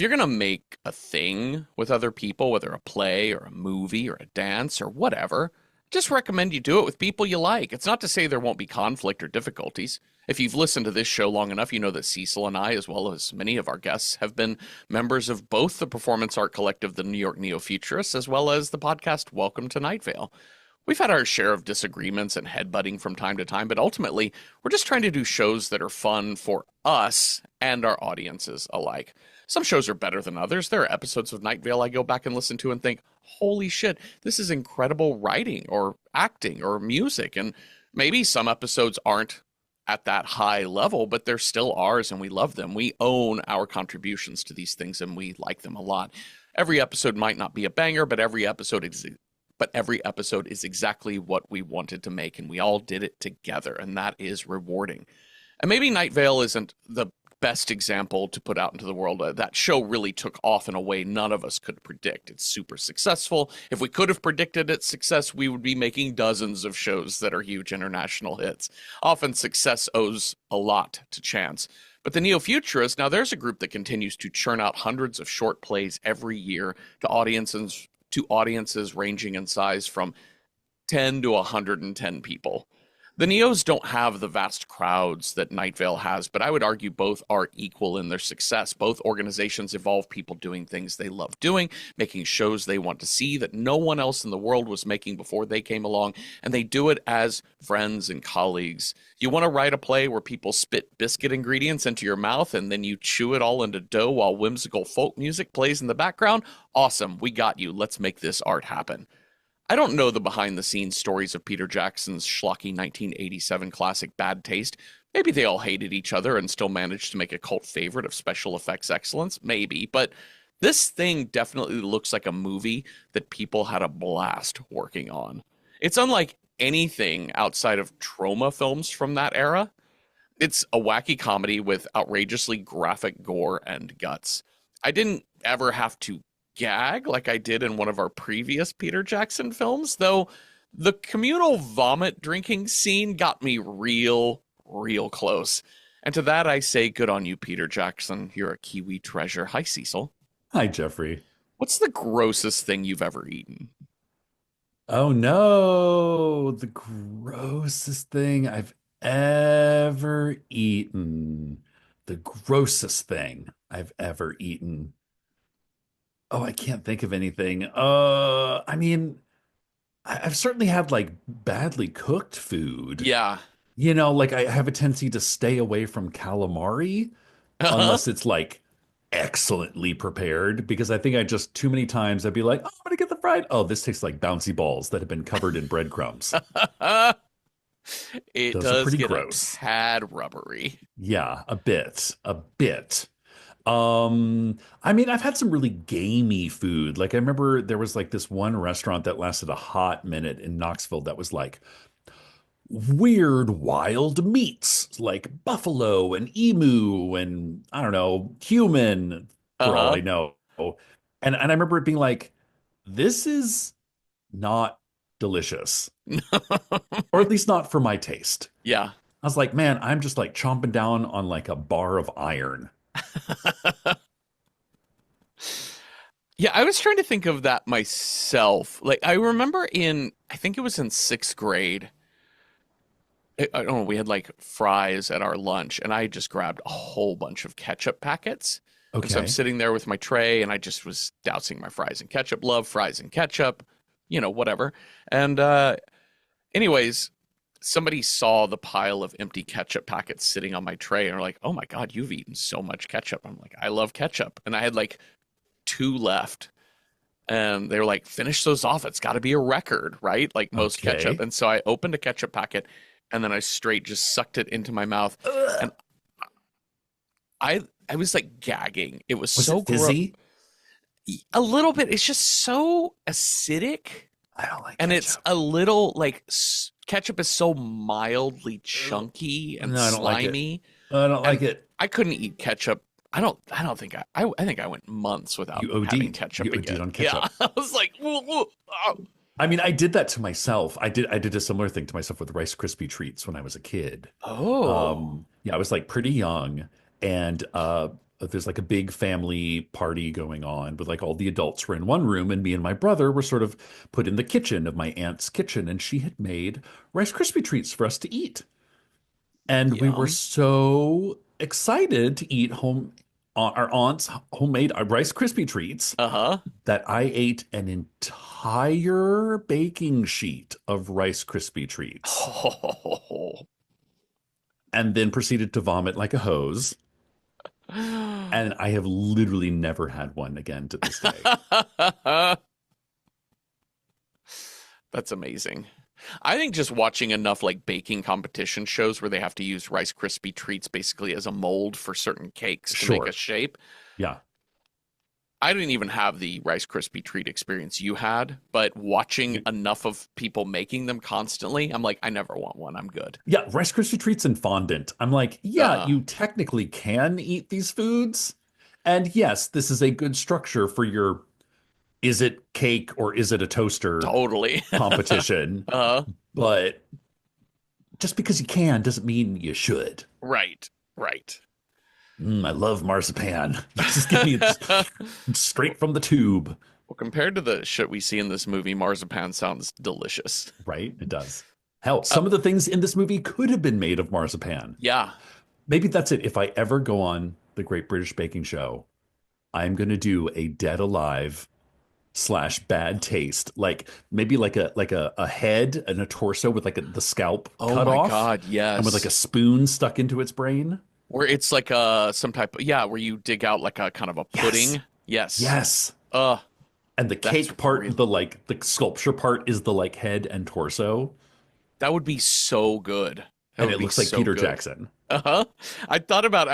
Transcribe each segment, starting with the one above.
if you're going to make a thing with other people, whether a play or a movie or a dance or whatever, just recommend you do it with people you like. It's not to say there won't be conflict or difficulties. If you've listened to this show long enough, you know that Cecil and I, as well as many of our guests, have been members of both the performance art collective, the New York Neo-Futurists, as well as the podcast Welcome to Night Vale. We've had our share of disagreements and headbutting from time to time, but ultimately, we're just trying to do shows that are fun for us and our audiences alike. Some shows are better than others. There are episodes of Night Vale I go back and listen to and think, holy shit, this is incredible writing or acting or music. And maybe some episodes aren't at that high level, but they're still ours and we love them. We own our contributions to these things and we like them a lot. Every episode might not be a banger, but every episode is exactly what we wanted to make, and we all did it together, and that is rewarding. And maybe Night Vale isn't the best example to put out into the world. That show really took off in a way none of us could predict. It's super successful. If we could have predicted its success, we would be making dozens of shows that are huge international hits. Often success owes a lot to chance. But the Neo-Futurists, now there's a group that continues to churn out hundreds of short plays every year to audiences ranging in size from 10 to 110 people. The Neos don't have the vast crowds that Night Vale has, but I would argue both are equal in their success. Both organizations involve people doing things they love doing, making shows they want to see that no one else in the world was making before they came along, and they do it as friends and colleagues. You want to write a play where people spit biscuit ingredients into your mouth and then you chew it all into dough while whimsical folk music plays in the background? Awesome, we got you. Let's make this art happen. I don't know the behind-the-scenes stories of Peter Jackson's schlocky 1987 classic Bad Taste. Maybe they all hated each other and still managed to make a cult favorite of special effects excellence. Maybe. But this thing definitely looks like a movie that people had a blast working on. It's unlike anything outside of trauma films from that era. It's a wacky comedy with outrageously graphic gore and guts. I didn't ever have to gag like I did in one of our previous Peter Jackson films, though the communal vomit drinking scene got me real close. And to that I say, good on you, Peter Jackson. You're a Kiwi treasure. Hi, Cecil. Hi, Jeffrey. What's the grossest thing you've ever eaten? Oh no, the grossest thing I've ever eaten. The grossest thing I've ever eaten. Oh, I can't think of anything. I mean, I've certainly had like badly cooked food. Yeah. Like I have a tendency to stay away from calamari Uh-huh. unless it's like excellently prepared because I think I just too many times I'd be like, oh, I'm gonna get the fried. Oh, this tastes like bouncy balls that have been covered in breadcrumbs. It Those are does pretty get a gross. tad rubbery. Yeah, a bit, a bit. I mean, I've had some really gamey food. Like I remember there was like this one restaurant that lasted a hot minute in Knoxville that was like weird wild meats, like buffalo and emu and I don't know, human for all Uh-huh. I know. And I remember it being like, this is not delicious, or at least not for my taste. Yeah. I was like, man, I'm just like chomping down on like a bar of iron. Yeah, I was trying to think of that myself. Like, I remember I think it was in sixth grade. I don't know, we had like fries at our lunch, and I just grabbed a whole bunch of ketchup packets. And so I'm Okay. sitting there with my tray, and I just was dousing my fries in ketchup. Love fries and ketchup, whatever. And anyways, somebody saw the pile of empty ketchup packets sitting on my tray, and were like, "Oh my God, you've eaten so much ketchup." I'm like, "I love ketchup," and I had like two left. And they were like, finish those off. It's got to be a record, right? Like most ketchup. Okay. And so I opened a ketchup packet and then I straight just sucked it into my mouth. Ugh. And I was like gagging. It was Was so it gross. fizzy? A little bit. It's just so acidic. I don't like And it's ketchup. a little like ketchup is so mildly Ugh. chunky and No, I don't like it. slimy. I don't And like it. I couldn't eat ketchup. I don't think I think I went months without You having OD'd. ketchup You OD'd again. on Yeah. ketchup. I was like, I mean, I did that to myself. I did a similar thing to myself with Rice Krispie treats when I was a kid. oh. Yeah, I was like pretty young, and there's like a big family party going on with like all the adults were in one room, and me and my brother were sort of put in the kitchen of my aunt's kitchen, and she had made Rice Krispie treats for us to eat. And we were Yum. so excited to eat our aunt's homemade Rice Krispie treats Uh-huh. that I ate an entire baking sheet of Rice Krispie treats and then proceeded to vomit like a hose. And I have literally never had one again to this day. That's amazing. I think just watching enough like baking competition shows where they have to use Rice Krispie treats basically as a mold for certain cakes to make a Sure. shape. Yeah. I didn't even have the Rice Krispie treat experience you had, but watching enough of people making them constantly, I'm like, I never want one. I'm good. Yeah. Rice Krispie treats and fondant. I'm like, yeah, Uh, you technically can eat these foods. And yes, this is a good structure for your is it cake or is it a toaster totally. competition. uh, But just because you can doesn't mean you should. right, right. I love marzipan. Just give me it straight from the tube. Well, compared to the shit we see in this movie, marzipan sounds delicious. Right? It does. Hell, Uh, some of the things in this movie could have been made of marzipan. yeah. Maybe that's it. If I ever go on the Great British Baking Show, I'm going to do a dead alive slash bad taste, like maybe like a head and a torso with the scalp Oh cut my off God, and with like a yes. spoon stuck into its brain. Where it's like some type of, yeah, where you dig out like a kind of a Yes. pudding. Yes. Yes. Uh, And the that's cake part, real. the sculpture part is the like head and torso. That would be so good. That And would it be looks like so Peter good. Jackson. Uh-huh. I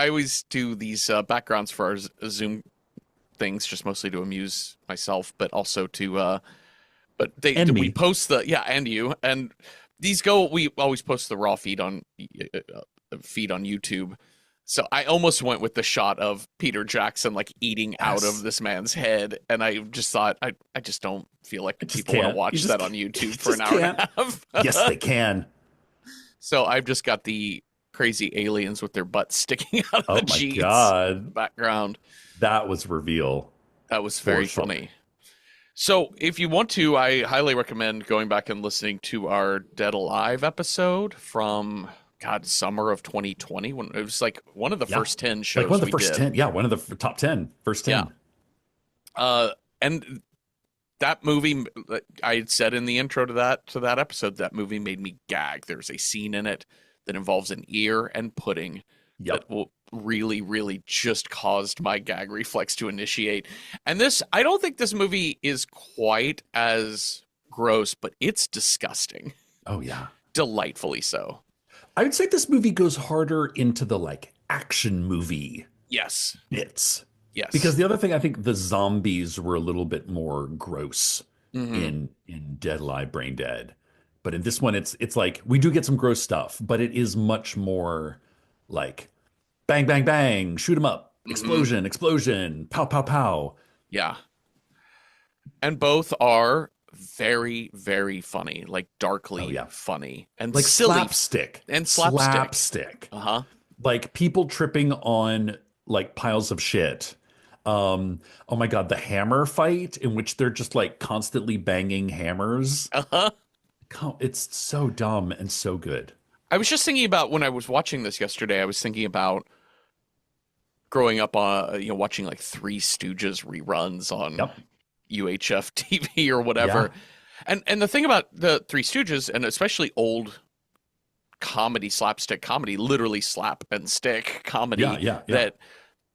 always do these backgrounds for our Zoom things, just mostly to amuse myself, but also to but And we me. post the yeah, and you and these go. We always post the raw feed on YouTube. So I almost went with the shot of Peter Jackson like eating out of Yes. this man's head, and I just thought I just don't feel like I just people want to can't. watch that on You YouTube for an just hour and can't. a half. Yes, they can. So I've just got the crazy aliens with their butts sticking out of Oh the my jeans God. background. That was reveal That was for very sure. funny. So if you want to, I highly recommend going back and listening to our Dead Alive episode from God, summer of 2020 when it was like one of the Yeah. first 10 Like one shows of the we first did. 10. Yeah, one of the top 10. First Yeah. 10. And that movie I had said in the intro to that episode, that movie made me gag. There's a scene in it that involves an ear and pudding Yep. that will really, really just caused my gag reflex to initiate. And this, I don't think this movie is quite as gross, but it's disgusting. Oh yeah. Delightfully so. I would say this movie goes harder into the like action movie Yes. bits. Because Yes. the other thing, I think the zombies were a little bit more gross Hmm. in Dead Alive, Brain Dead. But in this one, it's like we do get some gross stuff, but it is much more like bang, bang, bang, shoot 'em up, Hmm. explosion, explosion, pow, pow, pow. Yeah. And both are very, very funny, like Oh darkly yeah. funny and Like silly slapstick. and slapstick. Slapstick. Uh-huh. Like people tripping on like piles of shit. Oh my God, the hammer fight in which they're just like constantly banging hammers. Uh-huh. It's so dumb and so good. I was just thinking about when I was watching this yesterday, I was thinking about growing up on, watching like Three Stooges reruns on Yep. UHF TV or Yeah. whatever. And the thing about the Three Stooges, and especially old comedy, slapstick comedy, literally slap and stick Yeah. comedy, Yeah. Yeah. that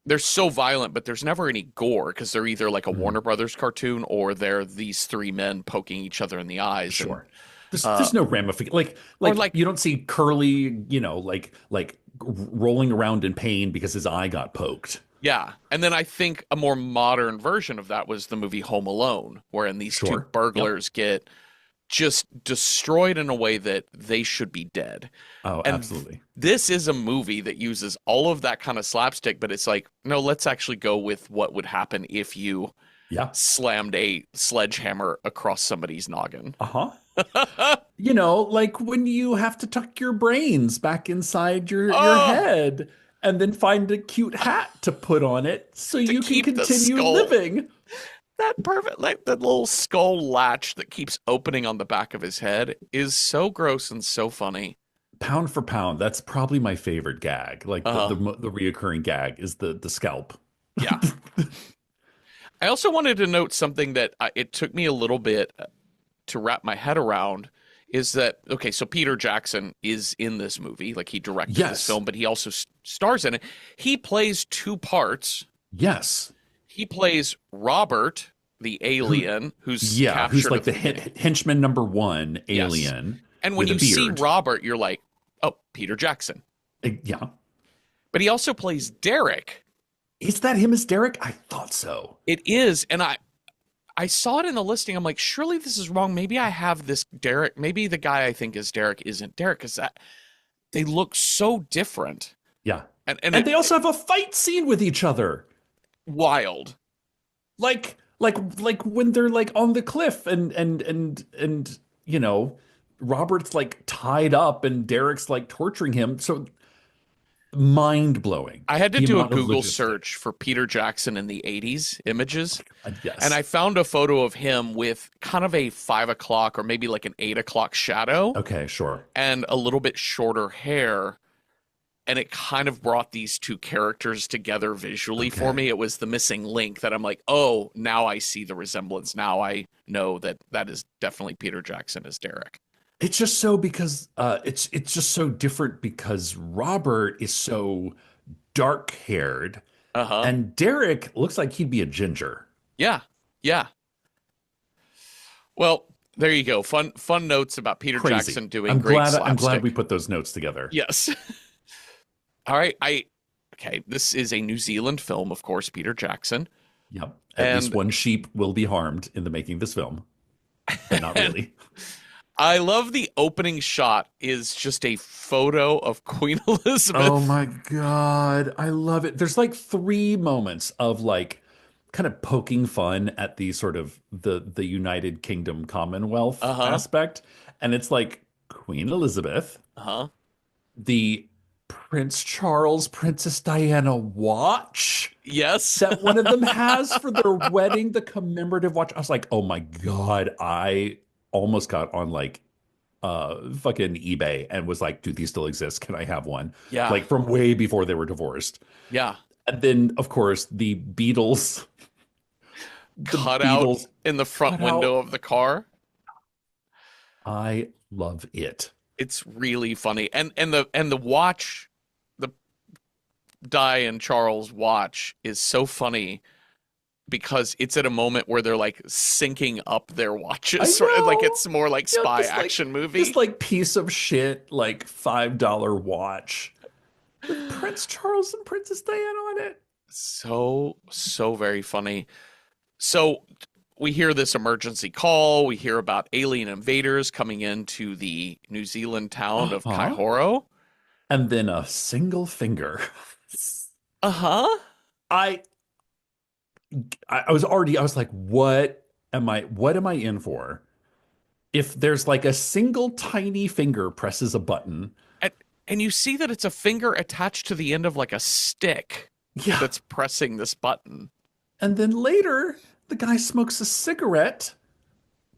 they're so violent, but there's never any gore because they're either like a Mhm. Warner Brothers cartoon or they're these three men poking each other in the eyes. And Sure. There's uh, there's no ramification. Like or like like you don't see Curly, like rolling around in pain because his eye got poked. yeah. And then I think a more modern version of that was the movie Home Alone, wherein these two Sure. Yep. burglars get just destroyed in a way that they should be dead. Oh, And absolutely. this is a movie that uses all of that kind of slapstick, but it's like, no, let's actually go with what would happen if you Yeah. slammed a sledgehammer across somebody's noggin. Uh-huh. Like when you have to tuck your brains back inside your Oh, head and then find a cute hat to put on it so To you can keep the continue skull. living. That perfect, like the little skull latch that keeps opening on the back of his head is so gross and so funny. Pound for pound, that's probably my favorite gag. Like Uh, the reoccurring gag is the scalp. yeah. I also wanted to note something that it took me a little bit to wrap my head around is that, okay, so Peter Jackson is in this movie. Like he directed this Yes. film, but he also stars in it. He plays two parts. Yes. He plays Robert, the Who alien who's yeah, who's captured like at the the beginning. henchman number one Yes. alien And when with a you see beard. Robert, you're like, oh, Peter Jackson. Yeah. But he also plays Derek. Is that him as Derek? I thought so. It is, and I saw it in the listing. I'm like, surely this is wrong. Maybe I have this Derek. Maybe the guy I think is Derek isn't Derek because that they look so different. Yeah. And And they also have a fight scene with each other. wild. Like when they're like on the cliff and you know, Robert's like tied up and Derek's like torturing him. So mind blowing. I had to The do a amount of Google logistics. search for Peter Jackson in the 80s images. And Yes. I found a photo of him with kind of a 5 o'clock or maybe like an 8 o'clock shadow Okay, sure. and a little bit shorter hair. And it kind of brought these two characters together visually for Okay. me. It was the missing link that I'm like, oh, now I see the resemblance. Now I know that that is definitely Peter Jackson as Derek. It's just so because it's just so different because Robert is so dark haired Uh huh. and Derek looks like he'd be a ginger. Yeah. Yeah. Well, there you go. Fun notes about Peter Crazy. Jackson doing great I'm glad we slapstick. put those notes together. Yes. All right. Okay. This is a New Zealand film, of course, Peter Jackson. Yep. At least And one sheep will be harmed in the making of this film, but not and really. I love the opening shot is just a photo of Queen Oh Elizabeth. my God. I love it. There's like three moments of like kind of poking fun at the sort of the United Kingdom Commonwealth Uh-huh. aspect. And it's like Queen Elizabeth, Uh-huh. the Prince Charles, Princess Diana watch Yes. that one of them has for their wedding, the commemorative watch. I was like, oh my God, I almost got on like fucking eBay and was like, do these still exist? Can I have one? Yeah. Like from way before they were divorced. Yeah. And then of course the Cut out Beatles in the front cut out. window of the car. I love it. It's really funny. And the watch, the Di and Charles watch is so funny because it's at a moment where they're like syncing up their I watches, sort of like know. it's more like Yeah, spy action this movie. like piece of shit, like $5 watch with Prince Charles and Princess Diana on it. So very funny. So we hear this emergency call. We hear about alien invaders coming into the New Zealand town of Uh-huh. Kaihoro. And then a single finger. Uh-huh. I I was like, what am I in for? If there's like a single tiny finger presses a button, And, and you see that it's a finger attached to the end of like a stick yeah. that's pressing this button And then later, the guy smokes a cigarette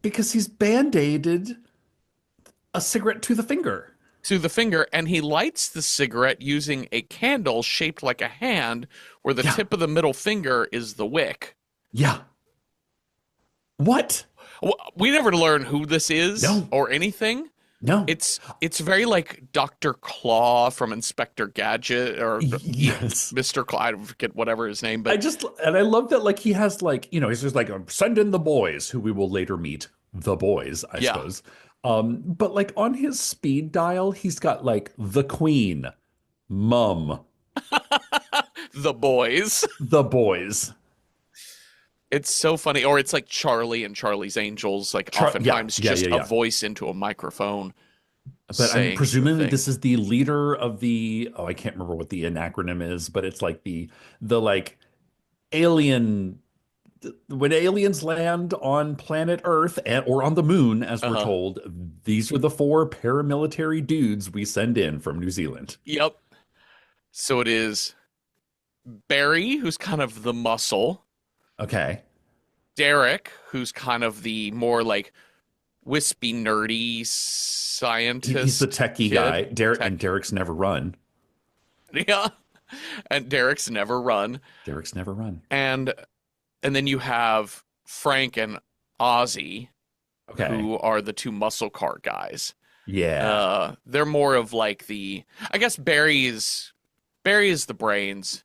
because he's band-aided a cigarette to the finger. to the finger, and he lights the cigarette using a candle shaped like a hand, where the Yeah. tip of the middle finger is the wick. Yeah. What? We never learn who this is No. or anything. No. It's very like Dr. Claw from Inspector Gadget or Yes. Mr. Claw, I forget whatever his name, I but just and I love that like he has like, you know, he's just like send in the boys who we will later meet, the boys, I yeah, suppose. But like on his speed dial, he's got like the Queen, Mum, the boys. the boys. It's so funny. Or it's like Charlie and Charlie's Angels, like Yeah, oftentimes just a yeah. voice into a microphone But I'm saying the presuming that thing. this is the leader of the I can't remember what the acronym is, but it's like the like alien when aliens land on planet Earth or on the moon, as we're Uh-huh. told, these are the four paramilitary dudes we send in from New Zealand. Yep. So it is Barry, who's kind of the muscle, Okay. Derek, who's kind of the more like wispy, nerdy He's the scientist techie kid. guy. Derek and Tech, Derek's never run. yeah. And Derek's never run. Derek's never run. And then you have Frank and Ozzy, Okay. who are the two muscle car guys. Yeah. They're more of like the, I guess Barry is the brains,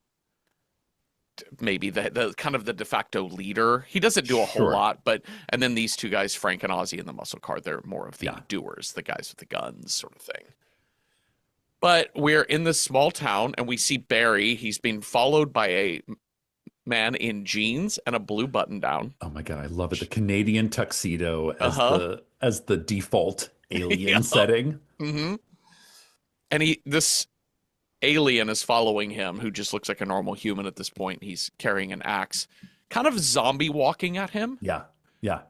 maybe the kind of the de facto leader. He doesn't do a whole Sure. lot, but and then these two guys, Frank and Ozzy in the muscle car, they're more of the Yeah. doers, the guys with the guns sort of thing. But we're in this small town and we see Barry. He's being followed by a man in jeans and a blue button down. Oh my God, I love it. The Canadian tuxedo Uh-huh. as the default alien Yeah. setting. hmm And this alien is following him, who just looks like a normal human at this point. He's carrying an axe, kind of zombie walking at him. Yeah. Yeah.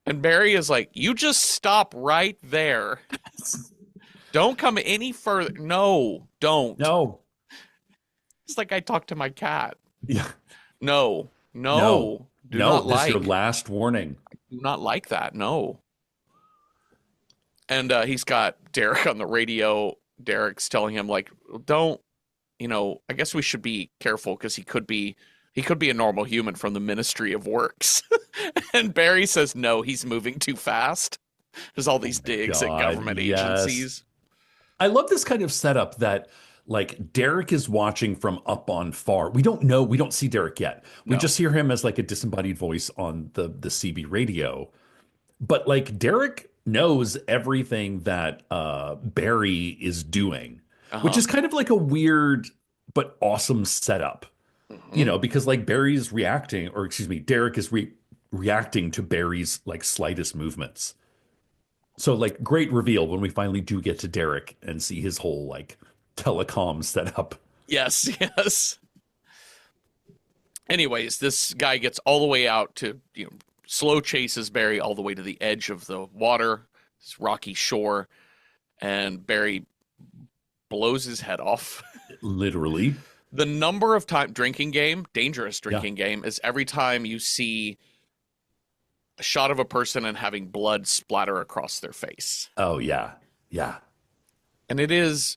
And Barry is like, "You just stop right there. Don't come any further. No, don't." No. It's like I talk to my cat. Yeah. No, No. no, No. This is your last warning. do not like that. No. And he's got Derek on the radio. Derek's telling him like, "Don't, I guess we should be careful because he could be a normal human from the Ministry of Works." And Barry says, "No, he's moving too fast." There's all these digs at God, government yes. agencies. I love this kind of setup that like Derek is watching from up on far. We don't see Derek yet. We No. just hear him as like a disembodied voice on the CB radio. But like Derek knows everything that Barry is doing, which Uh-huh. is kind of like a weird but awesome setup, hmm because like Barry's reacting, or excuse me, Derek is reacting to Barry's like slightest movements. So like great reveal when we finally do get to Derek and see his whole like telecom setup. Yes, yes. Anyways, this guy gets all the way out to, slow chases Barry all the way to the edge of the water, this rocky shore, and Barry blows his head off. Literally. The number of time dangerous Yeah. drinking game, is every time you see a shot of a person and having blood splatter across their face. Oh yeah. Yeah. And it is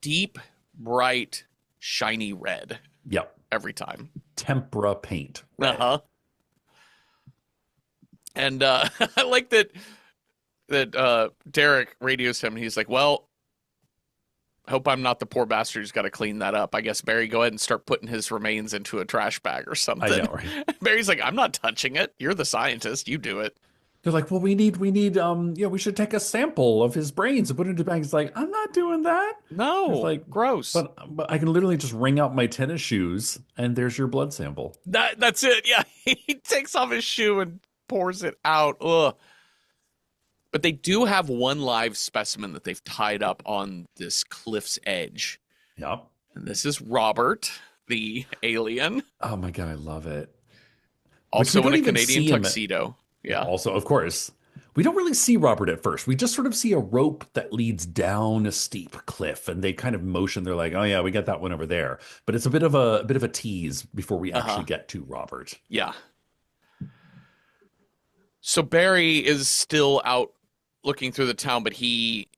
deep, bright, shiny red Yep. every time. Tempera paint. Red. Uh-huh. And I like that Derek radios him and he's like, "Well, hope I'm not the poor bastard who's got to clean that up. I guess Barry, go ahead and start putting his remains into a trash bag or I something." know, right? Barry's like, "I'm not touching it. You're the scientist. You do it." They're like, well, we should take a sample of his brains and put it into the bag. He's like, I'm not doing that. It's No, like, gross. but I can literally just wring out my tennis shoes and there's your blood sample. That's it. Yeah, he takes off his shoe and pours it out. Ugh. But they do have one live specimen that they've tied up on this cliff's edge. Yep. And this is Robert, the alien, Oh my God, I love it. Which we also in don't a even Canadian see him. tuxedo. Yeah. Also, of course, we don't really see Robert at first. We just sort of see a rope that leads down a steep cliff, and they kind of motion. They're like, "Oh yeah, we got that one over there." But it's a bit of a tease before we actually Uh-huh. get to Robert. Yeah. So Barry is still out looking through the town, but he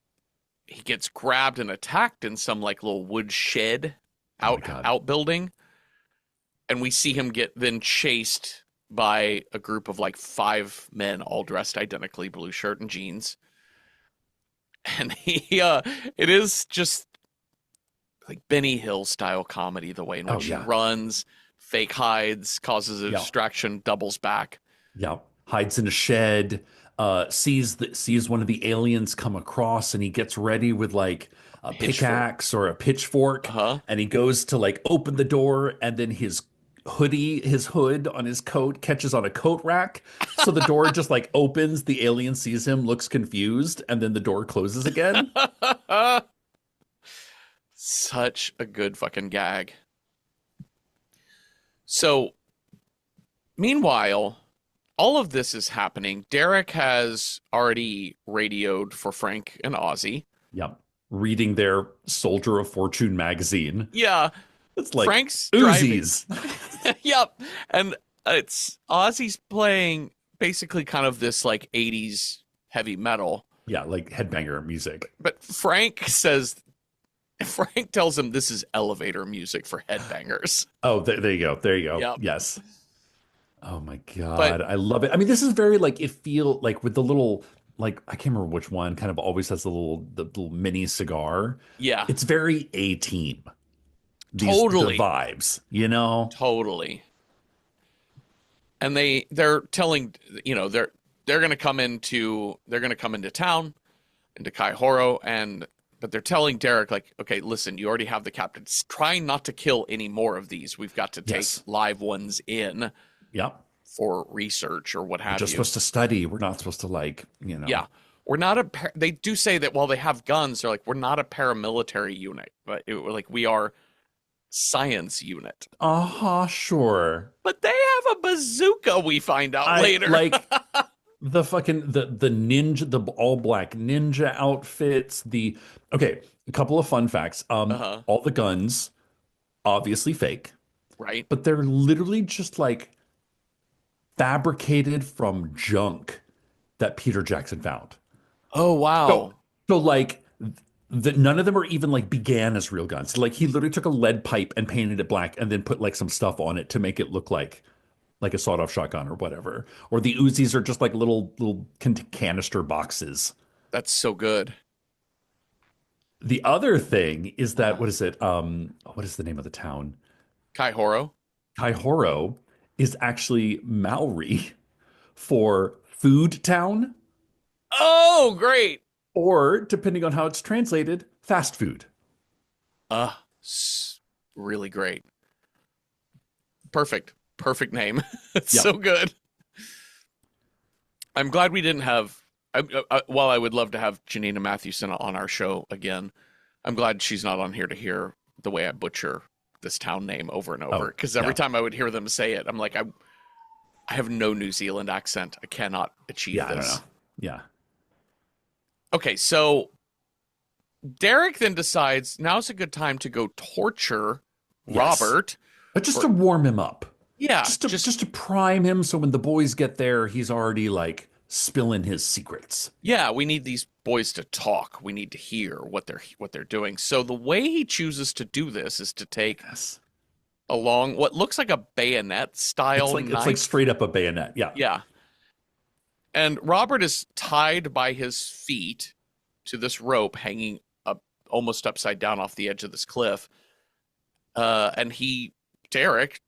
gets grabbed and attacked in some like little wood shed Oh my God. outbuilding, and we see him get then chased by a group of like 5 men all dressed identically, blue shirt and jeans. And it is just like Benny Hill style comedy, the way in Oh which he yeah. runs, fake hides, causes a Yeah. distraction, doubles back. Yeah. Hides in a shed. Sees one of the aliens come across, and he gets ready with like a Pitchfork. pickaxe or a pitchfork, Uh-huh. and he goes to like open the door, and then his hood on his coat catches on a coat rack. So the door just like opens, the alien sees him, looks confused, and then the door closes again. Such a good fucking gag. So, meanwhile, all of this is happening. Derek has already radioed for Frank and Ozzy. Yep. reading their Soldier of Fortune magazine. Yeah, It's like Frank's driving. Uzis. Yep. And it's Ozzy's playing basically kind of this like 80s heavy metal. Yeah, like headbanger music. But Frank tells him this is elevator music for headbangers. Oh, there you go. There you go. Yep. Yes. Oh my But God. I love it. I mean, this is very like it feel like with the little like I can't remember which one kind of always has the little mini cigar. yeah, It's very A team. The totally. vibes, you know? Totally. And they're telling, they're going to come into town, into Kaihoro, and but they're telling Derek, like, okay, listen, you already have the captains. Try not to kill any more of these. We've got to take Yes. live ones in Yep. for research or what We're have just you. supposed to study. We're not supposed to like. Yeah. We're not they do say that while they have guns, they're like, we're not a paramilitary unit, but like we are science unit. Uh-huh, sure. But they have a bazooka, we find out I later. like the fucking the ninja, the all black ninja outfits, the okay, a couple of fun facts. Uh-huh. All the guns obviously fake, Right? but they're literally just like fabricated from junk that Peter Jackson found. Oh, So, wow. so like none of them are even like began as real guns. Like he literally took a lead pipe and painted it black and then put like some stuff on it to make it look like a sawed-off shotgun or whatever. Or the Uzis are just like little canister boxes. That's so good. The other thing is that Uh-huh. what is it? What is the name of the town? Kaihoro. Kaihoro is actually Maori for food town, Oh, great. or depending on how it's translated, fast food. Uh, really great. Perfect. Perfect name. It's Yep. so good. I'm glad we didn't have. While I would love to have Janina Matthewson on our show again, I'm glad she's not on here to hear the way I butcher this town name over and over. Oh, Because every yeah. time I would hear them say it, I'm like, I have no New Zealand accent. I cannot achieve Yeah, I don't know. this. Yeah. Okay, so Derek then decides now's a good time to go torture Yes. Robert. But just For, to warm him up. yeah, Just to prime him so when the boys get there, he's already like spilling his secrets. yeah, we need these boys to talk. We need to hear what they're doing. So the way he chooses to do this is to take Yes. along what looks like a bayonet style It's like knife. straight up a bayonet. Yeah. Yeah. And Robert is tied by his feet to this rope hanging up almost upside down off the edge of this cliff. And Derek,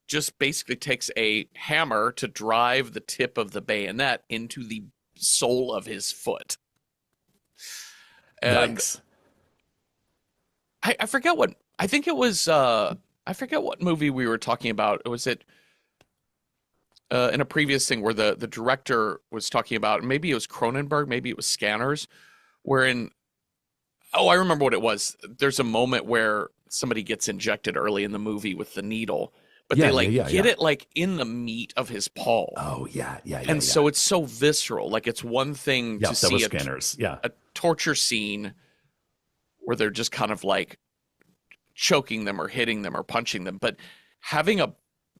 just basically takes a hammer to drive the tip of the bayonet into the sole of his foot. And Yikes. I forget what I think it was I forget what movie we were talking about. Was it in a previous thing where the director was talking about, maybe it was Cronenberg, maybe it was Scanners, wherein I remember what it was. There's a moment where somebody gets injected early in the movie with the needle, but they Yeah, like yeah, yeah, get yeah. it like in the meat of his palm. Oh, yeah, yeah, yeah, And yeah. so it's so visceral. Like it's one thing Yeah, to that was see Scanners. Yeah. a torture scene where they're just kind of like choking them or hitting them or punching them, but having a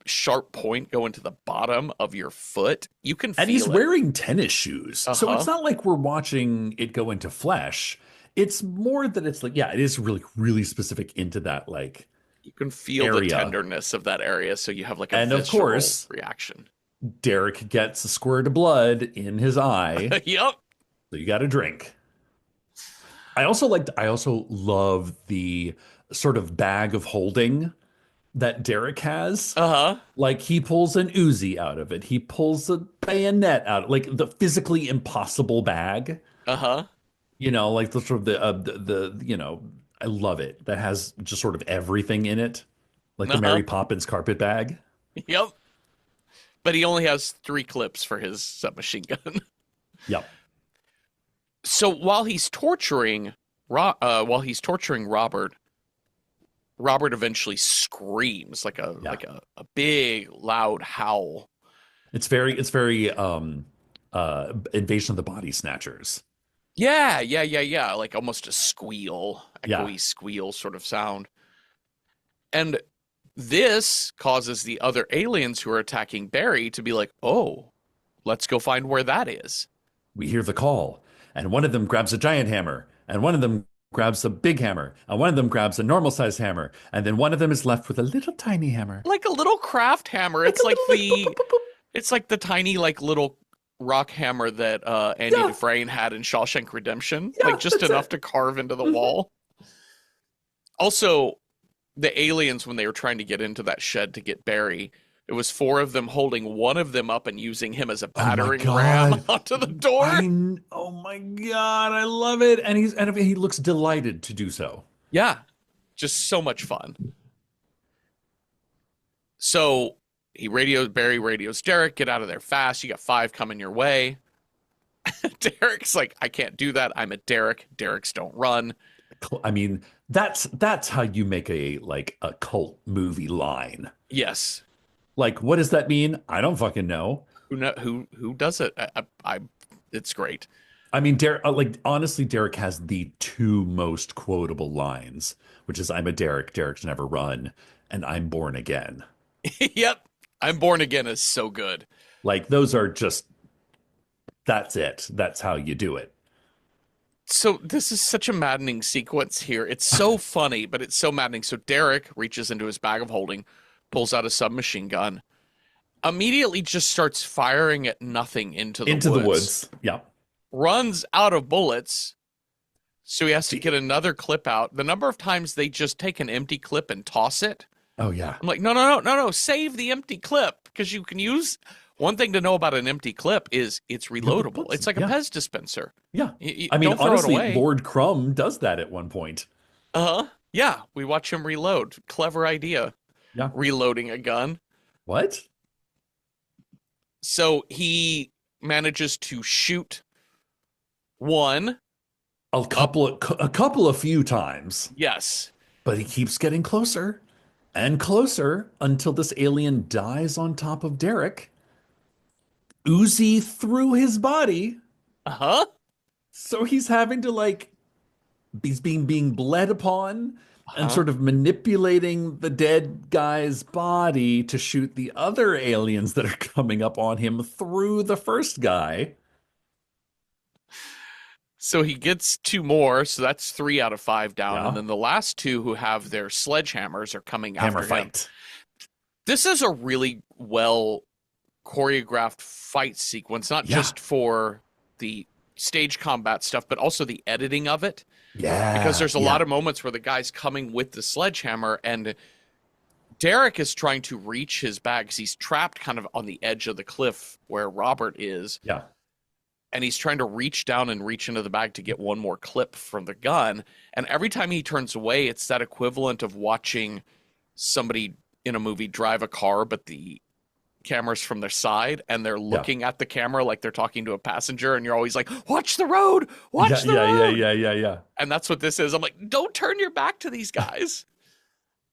sharp point go into the bottom of your foot, you can And he's feel it. wearing tennis shoes. So it's Uh-huh. not like we're watching it go into flesh. It's more that it's like, yeah, it is really, really specific into that like You can feel the area. tenderness of that area, so you have like a And of visceral course, reaction. Derek gets a squirt of blood in his eye. Yep. So you got to drink. I also love the sort of bag of holding that Derek has. Uh-huh. Like he pulls an Uzi out of it. He pulls a bayonet out, like the physically impossible bag. Uh-huh. Like the sort of the I love it. That has just sort of everything in it, like the Uh-huh. Mary Poppins carpet bag. Yep. But he only has 3 clips for his submachine gun. Yep. So while he's torturing Robert, Robert eventually screams like a Yeah. a big loud howl. It's very Invasion of the Body Snatchers. Yeah. Like almost a squeal, Yeah. echoey squeal sort of sound. And this causes the other aliens who are attacking Barry to be like, oh, let's go find where that is. We hear the call, and one of them grabs a giant hammer, and one of them grabs a big hammer, and one of them grabs a normal sized hammer, and then one of them is left with a little tiny hammer. Like a little craft hammer. Like a little, like, boop, boop, boop, boop. It's like the tiny like little rock hammer that Andy Yeah, Dufresne had in Shawshank Redemption. yeah, Like just that's enough it. to carve into the Mhm. wall. Also, the aliens, when they were trying to get into that shed to get Barry, it was four of them holding one of them up and using him as a Oh my battering ram God. onto the door. Oh my God, I love it. And he looks delighted to do so. Yeah, just so much fun. So Barry radios Derek, get out of there fast. You got five coming your way. Derek's like, I can't do that. I'm a Derek. Derek's don't run. I mean, that's how you make a cult movie line. Yes. Like, what does that mean? I don't fucking know. Who does it? It's great. I mean, Derek, like honestly, Derek has the two most quotable lines, which is "I'm a Derek, Derek's never run," and "I'm born again." Yep. I'm born again is so good. Like those are just that's it. That's how you do it. So this is such a maddening sequence here. It's so funny, but it's so maddening. So Derek reaches into his bag of holding, pulls out a submachine gun, immediately just starts firing at nothing into the Into the woods. woods. Yeah. Runs out of bullets, so he has to get another clip out. The number of times they just take an empty clip and toss it. Oh yeah. I'm like, no, save the empty clip because you can use. One thing to know about an empty clip is it's reloadable. It's like a Yeah. Pez dispenser. Yeah. You I mean, don't throw it honestly, away. Lord Crumb does that at one point. Uh-huh. Yeah, we watch him reload. Clever idea. Yeah. Reloading a gun. What? So he manages to shoot one. A couple of few times, Yes. but he keeps getting closer and closer until this alien dies on top of Derek, Uzi through his body. Uh-huh. So he's having to he's being bled upon and Uh-huh. sort of manipulating the dead guy's body to shoot the other aliens that are coming up on him through the first guy. So he gets two more, so that's 3 out of 5 down, and Yeah. then the last two who have their sledgehammers are coming Hammer after him. fight. This is a really well choreographed fight sequence, not Yeah. just for the stage combat stuff, but also the editing of it. Yeah. Because there's a yeah. lot of moments where the guy's coming with the sledgehammer and Derek is trying to reach his bag because he's trapped kind of on the edge of the cliff where Robert is. Yeah. And he's trying to reach down and reach into the bag to get one more clip from the gun. And every time he turns away, it's that equivalent of watching somebody in a movie drive a car, but the camera's from their side and they're looking at the camera like they're talking to a passenger. And you're always like, watch the road, watch the road. Yeah. And that's what this is. I'm like, don't turn your back to these guys.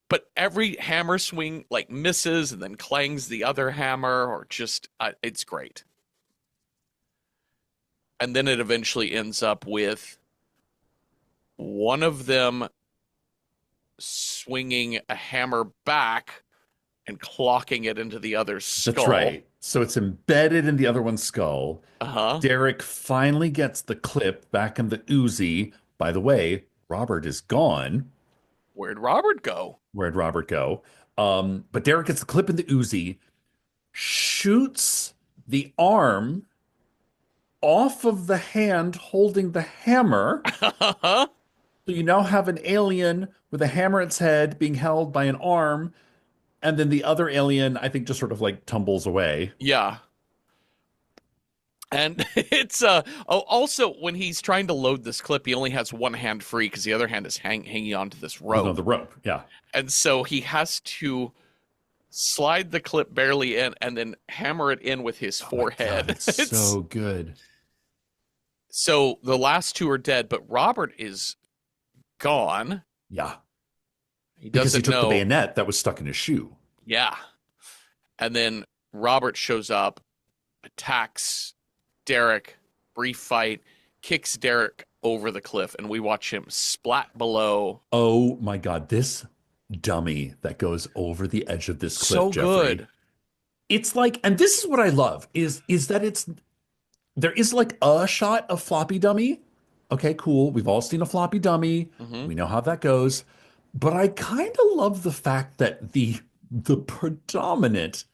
But every hammer swing like misses and then clangs the other hammer or just, it's great. And then it eventually ends up with one of them swinging a hammer back and clocking it into the other's skull. That's right. So it's embedded in the other one's skull. Uh-huh. Derek finally gets the clip back in the Uzi. By the way, Robert is gone. Where'd Robert go? Where'd Robert go? But Derek gets the clip in the Uzi, shoots the arm off of the hand holding the hammer. Uh-huh. So you now have an alien with a hammer at its head being held by an arm, and then the other alien, I think, just sort of like tumbles away. Yeah. And it's also when he's trying to load this clip, he only has one hand free because the other hand is hanging onto this rope. No, the rope. Yeah. And so he has to slide the clip barely in and then hammer it in with his forehead. God, it's so good. So the last two are dead, but Robert is gone. Yeah. He Because he doesn't took know. the bayonet that was stuck in his shoe. Yeah. And then Robert shows up, attacks Derek, brief fight. kicks Derek over the cliff, and we watch him splat below. Oh my God, this dummy that goes over the edge of this cliff, So Jeffrey. good. It's like, and this is what I love is that it's there is like a shot of floppy dummy. Okay, cool. We've all seen a floppy dummy. Hmm. We know how that goes. But I kind of love the fact that the predominant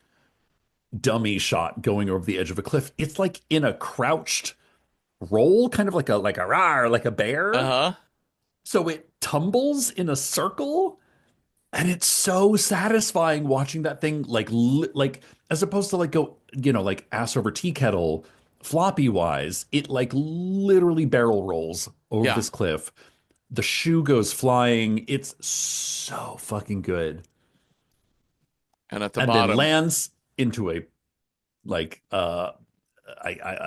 dummy shot going over the edge of a cliff, it's like in a crouched roll, kind of like a rawr, like a bear. Uh-huh. So it tumbles in a circle, and it's so satisfying watching that thing like as opposed to like go, like ass over tea kettle floppy wise, it like literally barrel rolls over Yeah. this cliff. The shoe goes flying. It's so fucking good. And at the And then bottom, lands into a like a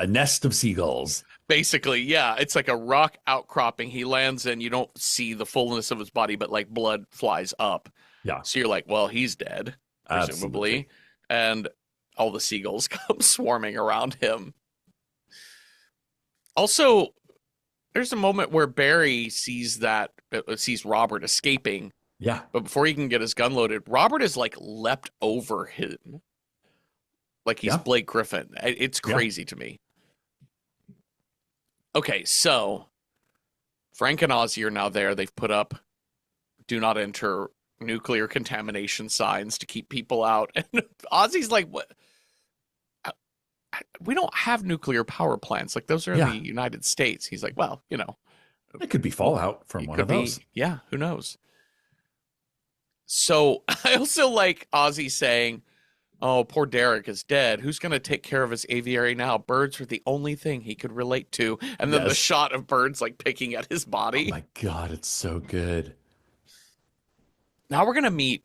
nest of seagulls. basically, yeah, it's like a rock outcropping. He lands in, you don't see the fullness of his body, but like blood flies up. Yeah, So you're like, well, he's dead, absolutely. presumably. And all the seagulls come swarming around him. Also, there's a moment where Barry sees Robert escaping, Yeah, but before he can get his gun loaded, Robert is like leapt over him like he's yeah, Blake Griffin. It's yeah. crazy to me. Okay, so Frank and Ozzy are now there. They've put up do not enter nuclear contamination signs to keep people out. And Ozzy's like, what? We don't have nuclear power plants. Like, those are in the Yeah. United States. He's like, well, It could be fallout from it one could of those. be, yeah, who knows? So I also like Ozzy saying, oh, poor Derek is dead. Who's going to take care of his aviary now? Birds are the only thing he could relate to. And then the Yes. shot of birds like picking at his Oh body. my God, it's so good. Now we're going to meet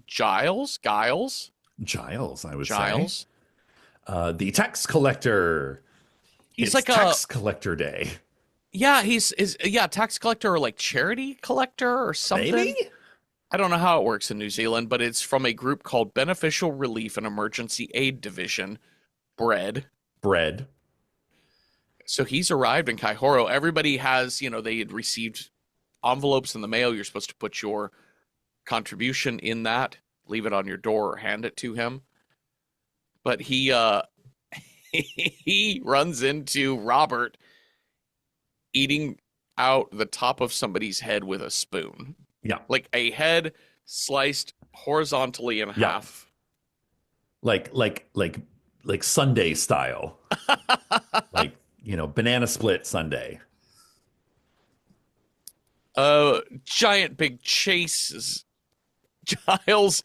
Giles, Giles, I would say. Giles. The tax collector. He's It's like a, tax collector day. yeah, yeah, tax collector or like charity collector or Maybe? something. I don't know how it works in New Zealand, but it's from a group called Beneficial Relief and Emergency Aid Division, BREAD. Bread. So he's arrived in Kaihoro. Everybody has, they had received envelopes in the mail. You're supposed to put your contribution in that, leave it on your door or hand it to him. But he he runs into Robert eating out the top of somebody's head with a spoon. Yeah. Like a head sliced horizontally in Yeah. half. Like Sunday style. Like, banana split Sunday. Giant big chases. Giles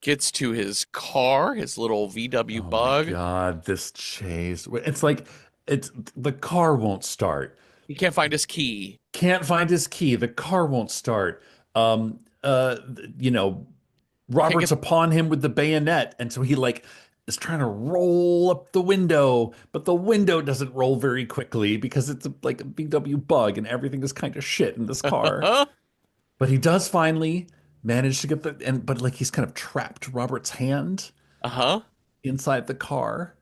gets to his car, his little VW Oh my Bug. God, this chase. It's like it's the car won't start. He can't find his key. Can't find his key. The car won't start. Um, uh, you know, Can't Robert's get upon him with the bayonet, and so he like is trying to roll up the window, but the window doesn't roll very quickly because it's like a VW Bug, and everything is kind of shit in this car. uh But he does finally manage to get but like he's kind of trapped Robert's hand huh. inside the car.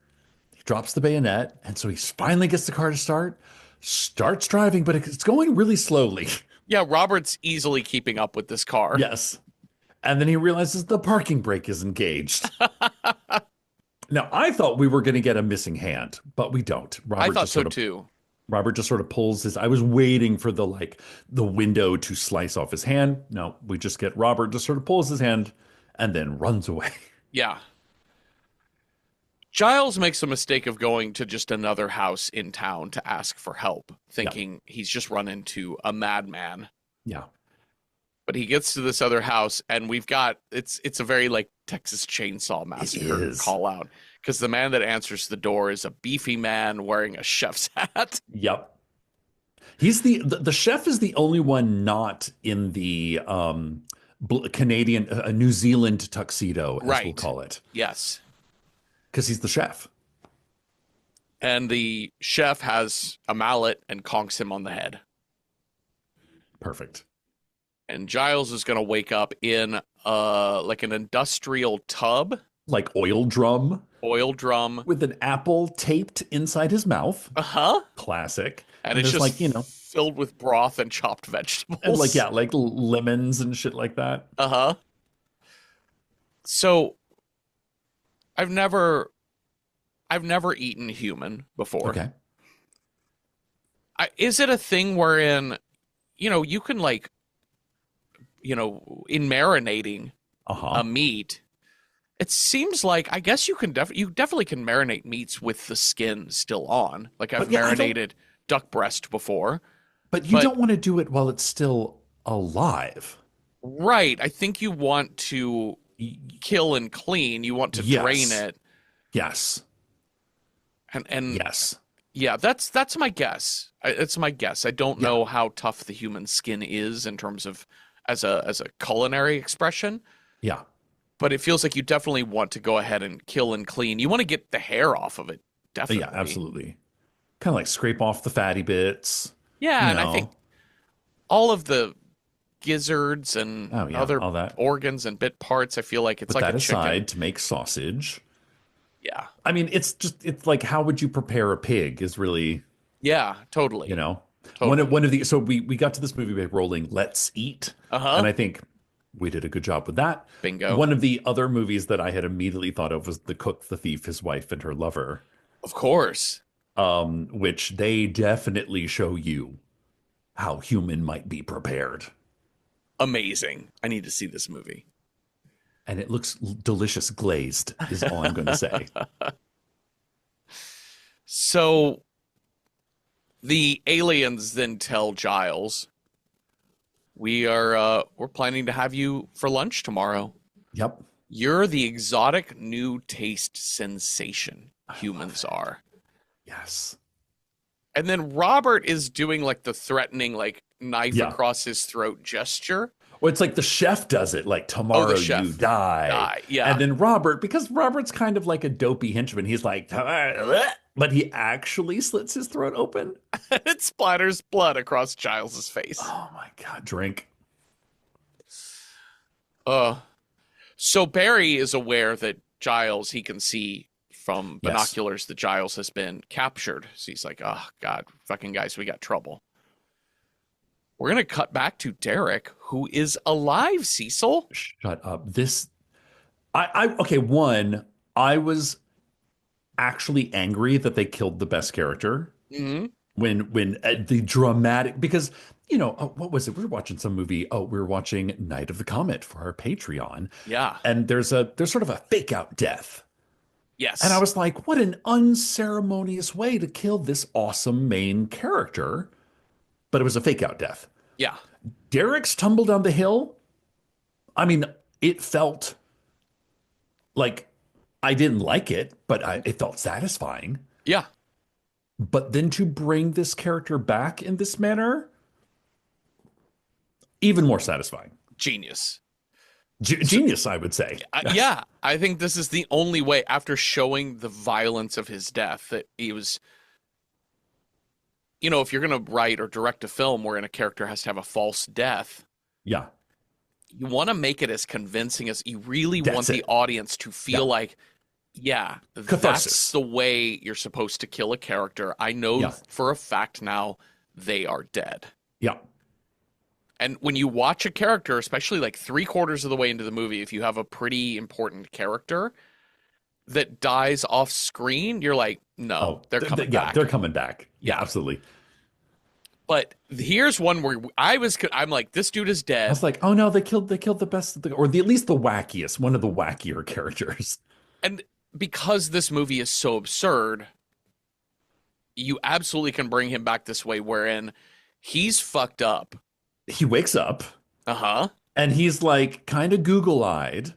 He drops the bayonet, and so he finally gets the car to start, starts driving, but it's going really slowly. Yeah, Robert's easily keeping up with this car. Yes. And then he realizes the parking brake is engaged. Now, I thought we were going to get a missing hand, but we don't. I thought so too. Robert just sort of pulls his. I was waiting for the window to slice off his hand. No, we just get Robert just sort of pulls his hand and then runs away. Yeah. Giles makes a mistake of going to just another house in town to ask for help, thinking he's just run into a madman. Yeah. But he gets to this other house, and we've got it's a very like Texas Chainsaw It Massacre is. call out, because the man that answers the door is a beefy man wearing a chef's hat. Yep. He's the chef is the only one not in the Canadian New Zealand tuxedo, as we'll Right. call it, Yes. because he's the chef. And the chef has a mallet and conks him on the head. Perfect. And Giles is going to wake up in like an industrial tub like oil drum oil drum. with an apple taped inside his mouth. Uh-huh. Classic. And And it's there's just like, filled with broth and chopped and like, vegetables. yeah, like lemons and shit like that. Uh-huh. So I've never I've never eaten human before. Okay. Is it a thing wherein, you can like, in marinating Uh-huh. a meat, it seems like I guess you definitely can marinate meats with the skin still on. Like I've But yeah, I don't, marinated duck breast before, but you but don't want to do it while it's still alive. right, I think you want to Y- kill and clean. You want to drain yes. it Yes. and Yes. yeah, that's my guess. It's my guess. I don't Yeah. know how tough the human skin is in terms of as a culinary expression, Yeah. but it feels like you definitely want to go ahead and kill and clean. You want to get the hair off of it, Yeah, definitely. absolutely. Kind of like scrape off the fatty bits, Yeah, you and I think know. all of the gizzards and Oh yeah, other all that. organs and bit parts, I feel like it's Put like a that chicken. aside to make sausage. Yeah. I mean, it's like how would you prepare a pig is really, Yeah, you totally. know. Totally. One of the so we got to this movie by rolling Let's Eat, and Uh-huh. I think we did a good job with that. Bingo. One of the other movies that I had immediately thought of was The Cook, the Thief, His Wife, and Her Lover, Of course. which they definitely show you how human might be prepared. Amazing. I need to see this movie. And it looks delicious glazed, is all I'm going to say. So the aliens then tell Giles, we're planning to have you for lunch tomorrow. Yep. You're the exotic new taste sensation I love humans it. are. Yes. And then Robert is doing like the threatening, like knife Yeah. across his throat gesture. Well, it's like the chef does it, like Oh, the tomorrow you chef. die. Die. Yeah. And then Robert, because Robert's kind of like a dopey henchman, he's like, but he actually slits his throat open. It splatters blood across Giles's face. Oh my God, drink. Uh, so Barry is aware that Giles, he can see from Yes. binoculars that Giles has been captured. So he's like, oh, God, fucking guys, we got trouble. We're going to cut back to Derek, who is alive, Cecil. Shut up. Okay, one, I was actually angry that they killed the best character Hmm. when the dramatic because what was it? We were watching some movie. Oh, we were watching Night of the Comet for our Patreon, Yeah. and there's sort of a fake out death. And I Yes. was like, what an unceremonious way to kill this awesome main character. But it was a fake out death. Yeah. Derek's tumble down the hill. I mean, it felt like I didn't like it, but it felt satisfying. Yeah. But then to bring this character back in this manner, even more satisfying. Genius. So, Genius, I would say. Yes. yeah, I think this is the only way, after showing the violence of his death, that he was, if you're going to write or direct a film wherein a character has to have a false death, Yeah. you want to make it as convincing as you really want That's the it. audience to feel Yeah. like, yeah, that's Catharsis. the way you're supposed to kill a character. I know Yeah. for a fact now they are dead. Yeah. And when you watch a character, especially like three-quarters of the way into the movie, if you have a pretty important character that dies off screen, you're like, no, Oh, they're coming yeah, back. they're coming back. Yeah, Yeah. absolutely. But here's one where I'm like, this dude is I dead. was like, oh no, they killed the best, or at least the wackiest, one of the wackier characters. And because this movie is so absurd, you absolutely can bring him back this way, wherein he's fucked up. He wakes up Uh-huh. and he's like kind of Google-eyed,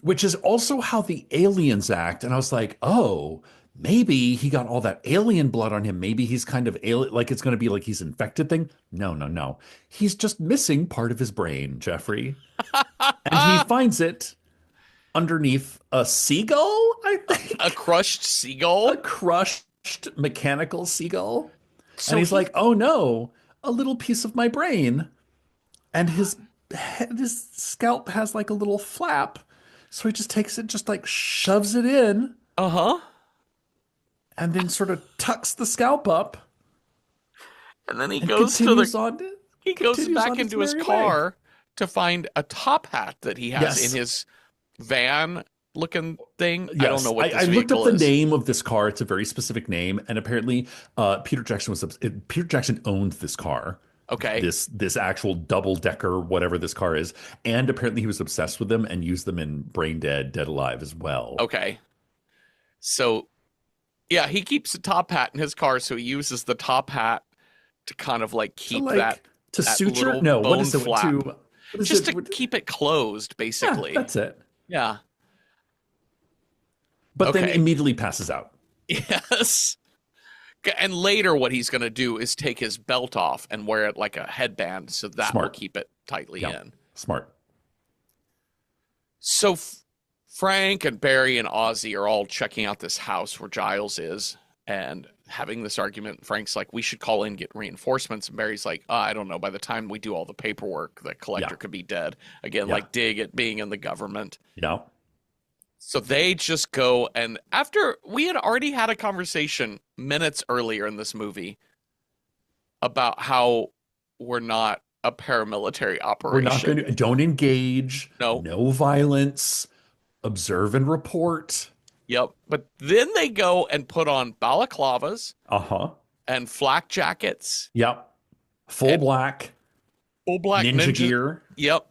which is also how the aliens act. And I was like, oh, maybe he got all that alien blood on him. Maybe he's kind of alien, like it's going to be like he's infected thing. No, no, no. He's just missing part of his brain, Jeffrey. And he finds it underneath a seagull, I A think. crushed A seagull. crushed mechanical seagull. And So he's he like, oh no, a little piece of my brain. And his scalp has like a little flap. So he just takes it, just like shoves it in, Uh-huh. and then sort of tucks the scalp up And then and he goes continues back on his into his merry way. car to find a top hat that he has in Yes. his van looking thing. I don't know Yes, what I this looked up vehicle the is. name of this car. It's a very specific name, and apparently, Peter Jackson owned this car, Okay. this actual double decker, whatever this car is, and apparently he was obsessed with them and used them in Brain Dead, Dead Alive as well. Okay. So, yeah, he keeps a top hat in his car, so he uses the top hat to kind of like To keep like to that suture? little No, what bone is it? flap, What is just it? to keep it closed, Yeah, basically. that's it. Yeah. But then Okay. immediately passes out. Yes. And later, what he's going to do is take his belt off and wear it like a headband, so that will Smart. keep it tightly Yeah, in. smart. So Frank and Barry and Ozzy are all checking out this house where Giles is and having this argument. Frank's like, we should call in, get reinforcements. And Barry's like, I don't know. By the time we do all the paperwork, the Yeah, collector could be dead. Again, yeah, like dig at being in the government. yeah. So they just go, and after we had already had a conversation minutes earlier in this movie about how we're not a paramilitary We're not going operation. to, don't engage, No. no violence, observe and report. Yep. But then they go and put on balaclavas Uh-huh. and flak jackets Yep. Full and black, full black ninja ninja. gear. Yep.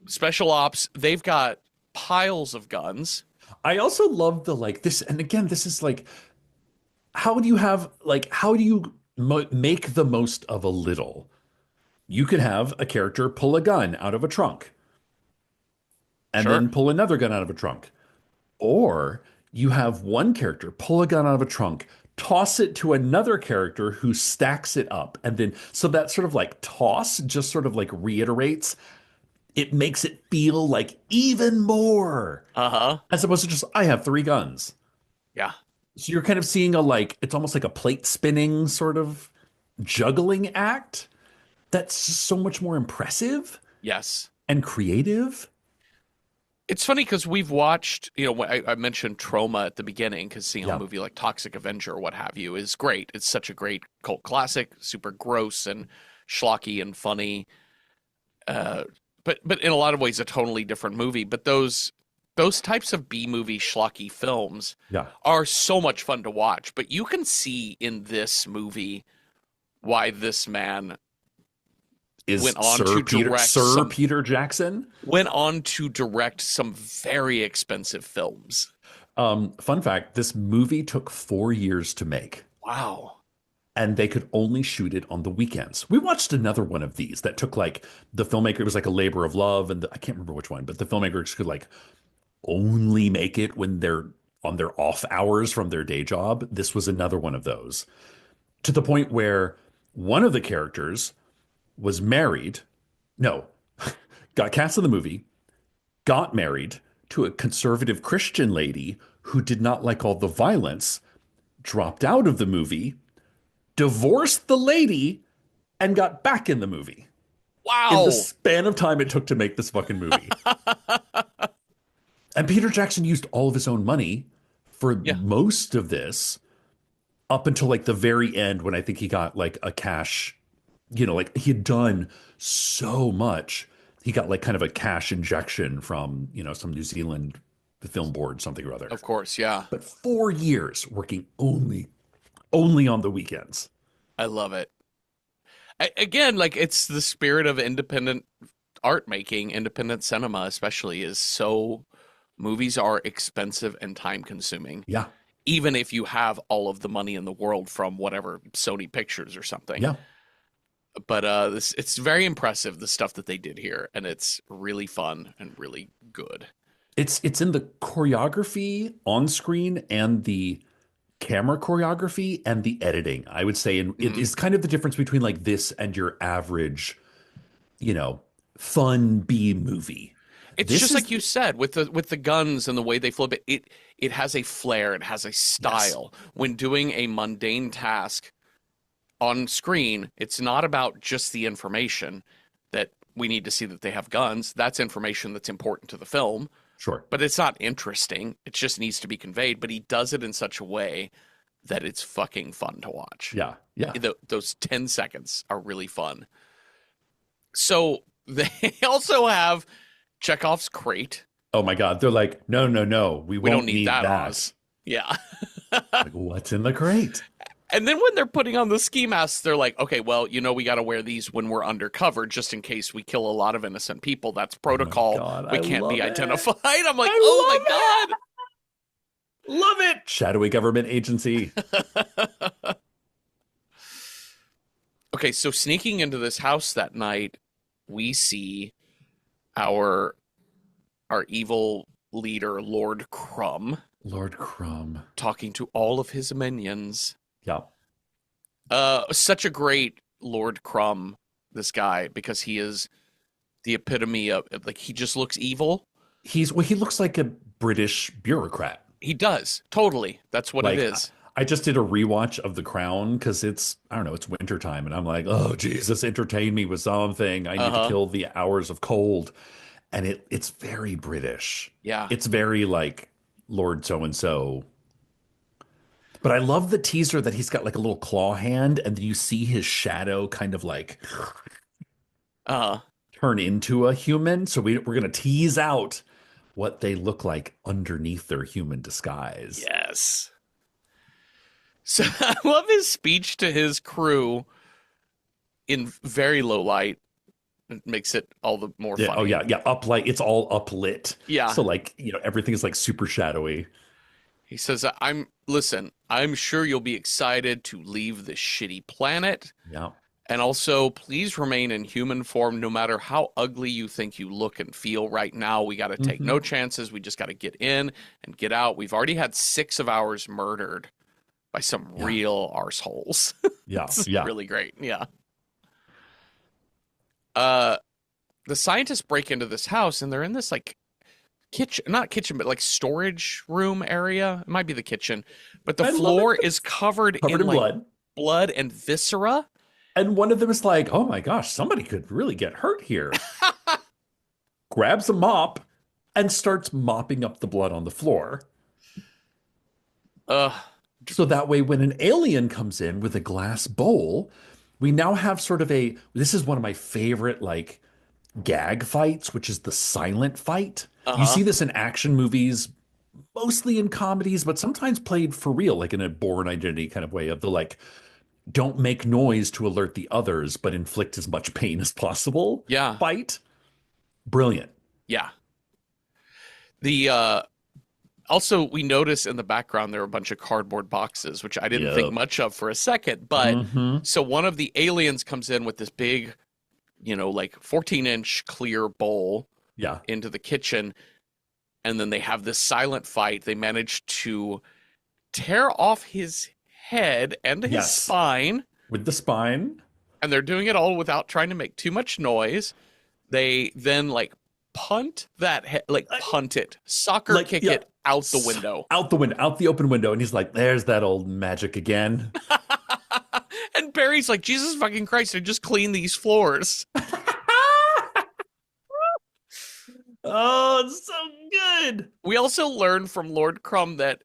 Special ops. They've got piles of guns. I also love the like this, and again, this is like, how do you make the most of a little? You could have a character pull a gun out of a trunk and Sure. then pull another gun out of a trunk. Or you have one character pull a gun out of a trunk, toss it to another character who stacks it up. And then, so that sort of like toss just sort of like reiterates, it makes it feel like even more, Uh-huh. as opposed to just, I have three guns. Yeah. So you're kind of seeing a like, it's almost like a plate spinning sort of juggling act that's just so much more impressive Yes. and creative. It's funny because we've watched, I mentioned Trauma at the beginning because, a Yeah. movie like Toxic Avenger or what have you is great. It's such a great cult classic, super gross and schlocky and funny. But in a lot of ways, a totally different movie. But those types of B movie schlocky films Yeah. are so much fun to watch. But you can see in this movie why this man Is went on to direct Sir Peter Jackson? went on to direct some very expensive films. Fun fact, this movie took 4 years to make, Wow. and they could only shoot it on the weekends. We watched another one of these that took like the filmmaker, it was like a labor of love, and I can't remember which one, but the filmmakers could like only make it when they're on their off hours from their day job. This was another one of those, to the point where one of the characters was married. No, got cast in the movie, got married to a conservative Christian lady who did not like all the violence, dropped out of the movie, divorced the lady, and got back in the movie in the Wow. span of time it took to make this fucking movie. And Peter Jackson used all of his own money for Yeah, most of this up until like the very end when I think he got like a cash, like he had done so much. He got like kind of a cash injection from, some New Zealand film board, something or other. of course. Yeah. But 4 years working only on the weekends. I love it. Again, like it's the spirit of independent art making, independent cinema, especially, is so movies are expensive and time consuming, Yeah. even if you have all of the money in the world from whatever Sony Pictures or something. Yeah. But it's very impressive, the stuff that they did here, and it's really fun and really good. It's in the choreography on screen and the camera choreography and the editing, I would say. And it Mhm. is kind of the difference between like this and your average, fun B movie. It's This just is like you said with the guns and the way they flip it. It has a flair. It has a yes. style. When doing a mundane task on screen, it's not about just the information that we need to see that they have guns. That's information that's important to the film. Sure. but it's not interesting. It just needs to be conveyed. But he does it in such a way that it's fucking fun to watch. Yeah. Yeah. Those 10 seconds are really fun. So they also have Chekhov's crate. Oh my God. They're like, no, no, no. We We don't won't need need that, that. Oz. Yeah. Like, what's in the crate? And then when they're putting on the ski masks, they're like, okay, well, we got to wear these when we're undercover just in case we kill a lot of innocent people. That's Oh my protocol. God. We I can't love be it. identified. I'm like, I oh my love it. Shadowy government agency. God. Okay, so sneaking into this house that night, we see our evil leader, Lord Crumb, Lord Crumb. talking to all of his minions. Yeah. Such a great Lord Crumb, this guy, because he is the epitome of, like, he just looks evil. He looks like a British bureaucrat. He does. Totally. That's what it Like, is. I just did a rewatch of The Crown because I don't know, it's wintertime. And I'm like, oh, Jesus, entertain me with something. I need to kill the hours of cold. And it's very British. Yeah. It's very like Lord so-and-so. But I love the teaser that he's got like a little claw hand and you see his shadow kind of like turn into a human. So we're going to tease out what they look like underneath their human disguise. Yes. So I love his speech to his crew in very low light. It makes it all the more Yeah, funny. oh yeah, yeah. Uplight. It's all uplit. Yeah. So like, everything is like super shadowy. He says, I'm sure you'll be excited to leave this shitty planet. Yeah. And also, please remain in human form no matter how ugly you think you look and feel right now. We got to take no chances. We just got to get in and get out. We've already had 6 of ours murdered by some real arseholes. Yeah. It's Yeah. really great. Yeah. The scientists break into this house and they're in this like kitchen, not kitchen, but like storage room area. It might be the kitchen, but the floor is covered in like blood and viscera. And one of them is like, oh my gosh, somebody could really get hurt here. Grabs a mop and starts mopping up the blood on the floor. So that way, when an alien comes in with a glass bowl, we now have sort of this is one of my favorite like gag fights, which is the silent fight. You see this in action movies, mostly in comedies, but sometimes played for real, like in a Bourne Identity kind of way of the like, don't make noise to alert the others, but inflict as much pain as possible. Yeah. Fight. Brilliant. Yeah. The also we notice in the background there are a bunch of cardboard boxes, which I didn't think much of for a second. But so one of the aliens comes in with this big, like 14-inch clear bowl into the kitchen, and then they have this silent fight. They manage to tear off his head and his spine. With the spine. And they're doing it all without trying to make too much noise. They then like punt that head, like punt it, soccer kick it out the window. Out the open window. And he's like, there's that old magic again. And Barry's like, Jesus fucking Christ, I just cleaned these floors. Oh, it's so good. We also learned from Lord Crumb that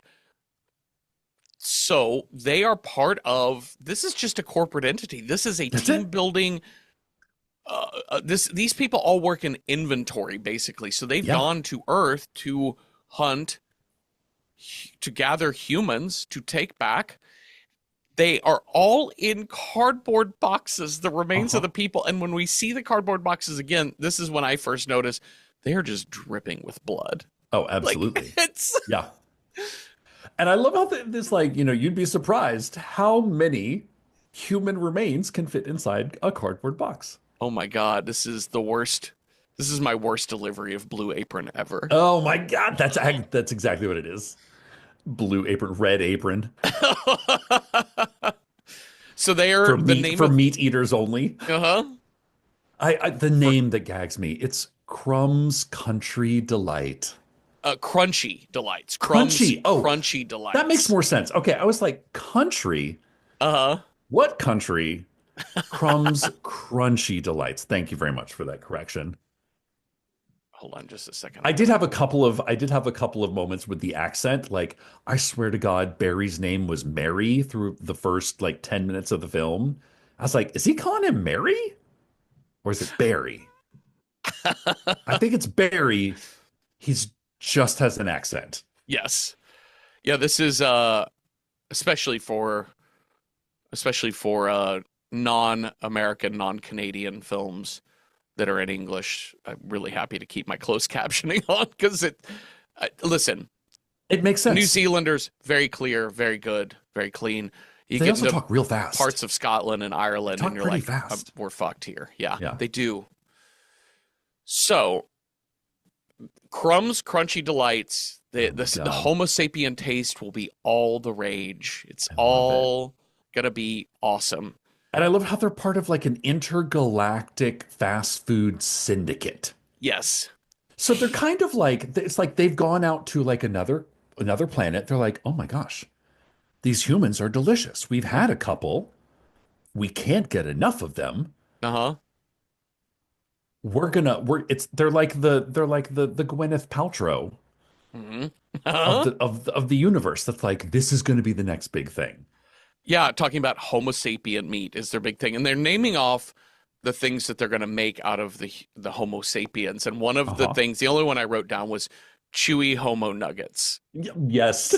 so they are part of, this is just a corporate entity. This is a team building. These people all work in inventory, basically. So they've gone to Earth to hunt, to gather humans, to take back. They are all in cardboard boxes, the remains of the people. And when we see the cardboard boxes again, this is when I first noticed they are just dripping with blood. Oh, absolutely. Like, it's And I love how this, like, you'd be surprised how many human remains can fit inside a cardboard box. Oh my God, this is the worst. This is my worst delivery of Blue Apron ever. Oh my God, that's exactly what it is. Blue Apron, Red Apron. So they are for meat eaters only. The name that gags me. It's Crumb's Country Delight. Crunchy Delights. Crunchy. Oh, Crunchy Delights. That makes more sense. Okay, I was like, country? What country? Crumb's Crunchy Delights. Thank you very much for that correction. Hold on just a second. I did have a couple of moments with the accent. Like, I swear to God, Barry's name was Mary through the first like 10 minutes of the film. I was like, is he calling him Mary? Or is it Barry? I think it's Barry. He's just has an accent. Yes. Yeah, this is especially for non-American, non-Canadian films that are in English. I'm really happy to keep my closed captioning on because listen, It makes New sense. Zealanders, very clear, very good, very clean. You They get also into talk real fast. parts of Scotland and They Ireland, and talk you're pretty like, fast. we're fucked here. Yeah, Yeah. they do. So, Crumb's Crunchy Delights, Oh my the God. Homo sapien taste will be all the rage. It's I love it. all gonna be awesome. And I love how they're part of like an intergalactic fast food syndicate. Yes. So they're kind of like it's like they've gone out to like another planet. They're like, "Oh my gosh, these humans are delicious. We've had a couple. We can't get enough of them. Uh-huh. We're it's they're like the Gwyneth Paltrow Hmm. of Uh-huh. of the universe. That's like this is going to be the next big thing. Yeah, talking about Homo sapien meat is their big thing, and they're naming off the things that they're going to make out of the Homo sapiens. And one of the Uh-huh. things, the only one I wrote down was chewy Homo nuggets. Yes.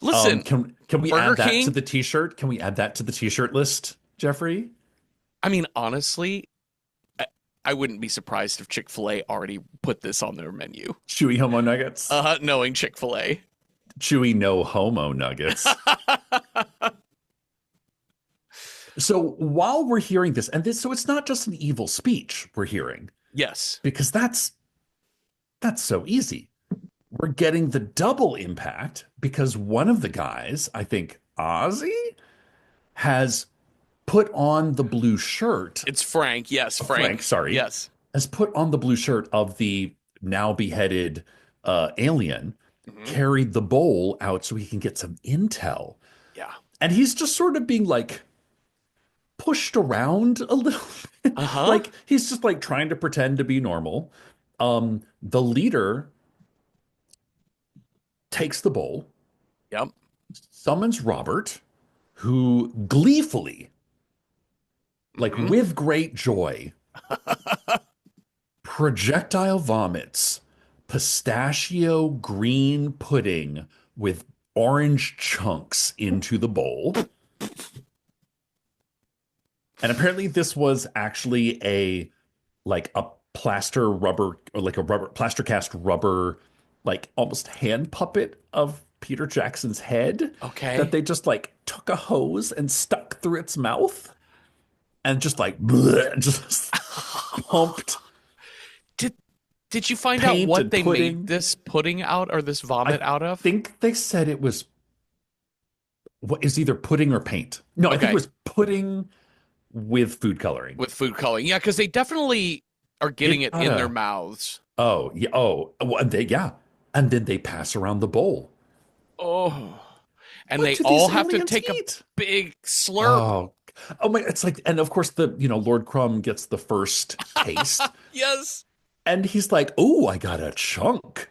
Listen, Can we Burger add that to King. the t-shirt? Can we add that to the t-shirt list, Jeffrey? I mean, honestly, I, I wouldn't be surprised if Chick-fil-A already put this on their menu. Chewy homo nuggets. Knowing Chick-fil-A. Chewy no homo nuggets. So while we're hearing this, and this, so it's not just an evil speech we're hearing, Yes. because that's so easy. We're getting the double impact because one of the guys, I think Ozzy, has put on the blue shirt. It's Frank. Yes, Frank, Frank. sorry, Yes. has put on the blue shirt of the now beheaded alien, Hmm. carried the bowl out so he can get some intel. Yeah. And he's just sort of being like pushed around a little bit. Uh-huh. Like he's just like trying to pretend to be normal. The leader takes the bowl, Yep. summons Robert, who gleefully, like Hmm. with great joy, projectile vomits pistachio green pudding with orange chunks into the bowl. And apparently this was actually a plaster rubber or like a rubber plaster cast rubber like almost hand puppet of Peter Jackson's head that Okay. they just like took a hose and stuck through its mouth and just like bleh, just pumped Did did you find out paint what and they made pudding. this pudding out or this vomit I out of? think they said it was what is either pudding or paint. No, I think it Okay. was pudding with food coloring. With food coloring. Yeah, because they definitely are getting It it got in their a mouths. oh yeah well, yeah, and then they pass around the bowl. Oh. And What they do all these have to aliens take a eat? big slurp. Oh, oh my! It's like, and of course Lord Crumb gets the first taste, Yes. and he's like, "Oh, I got a chunk."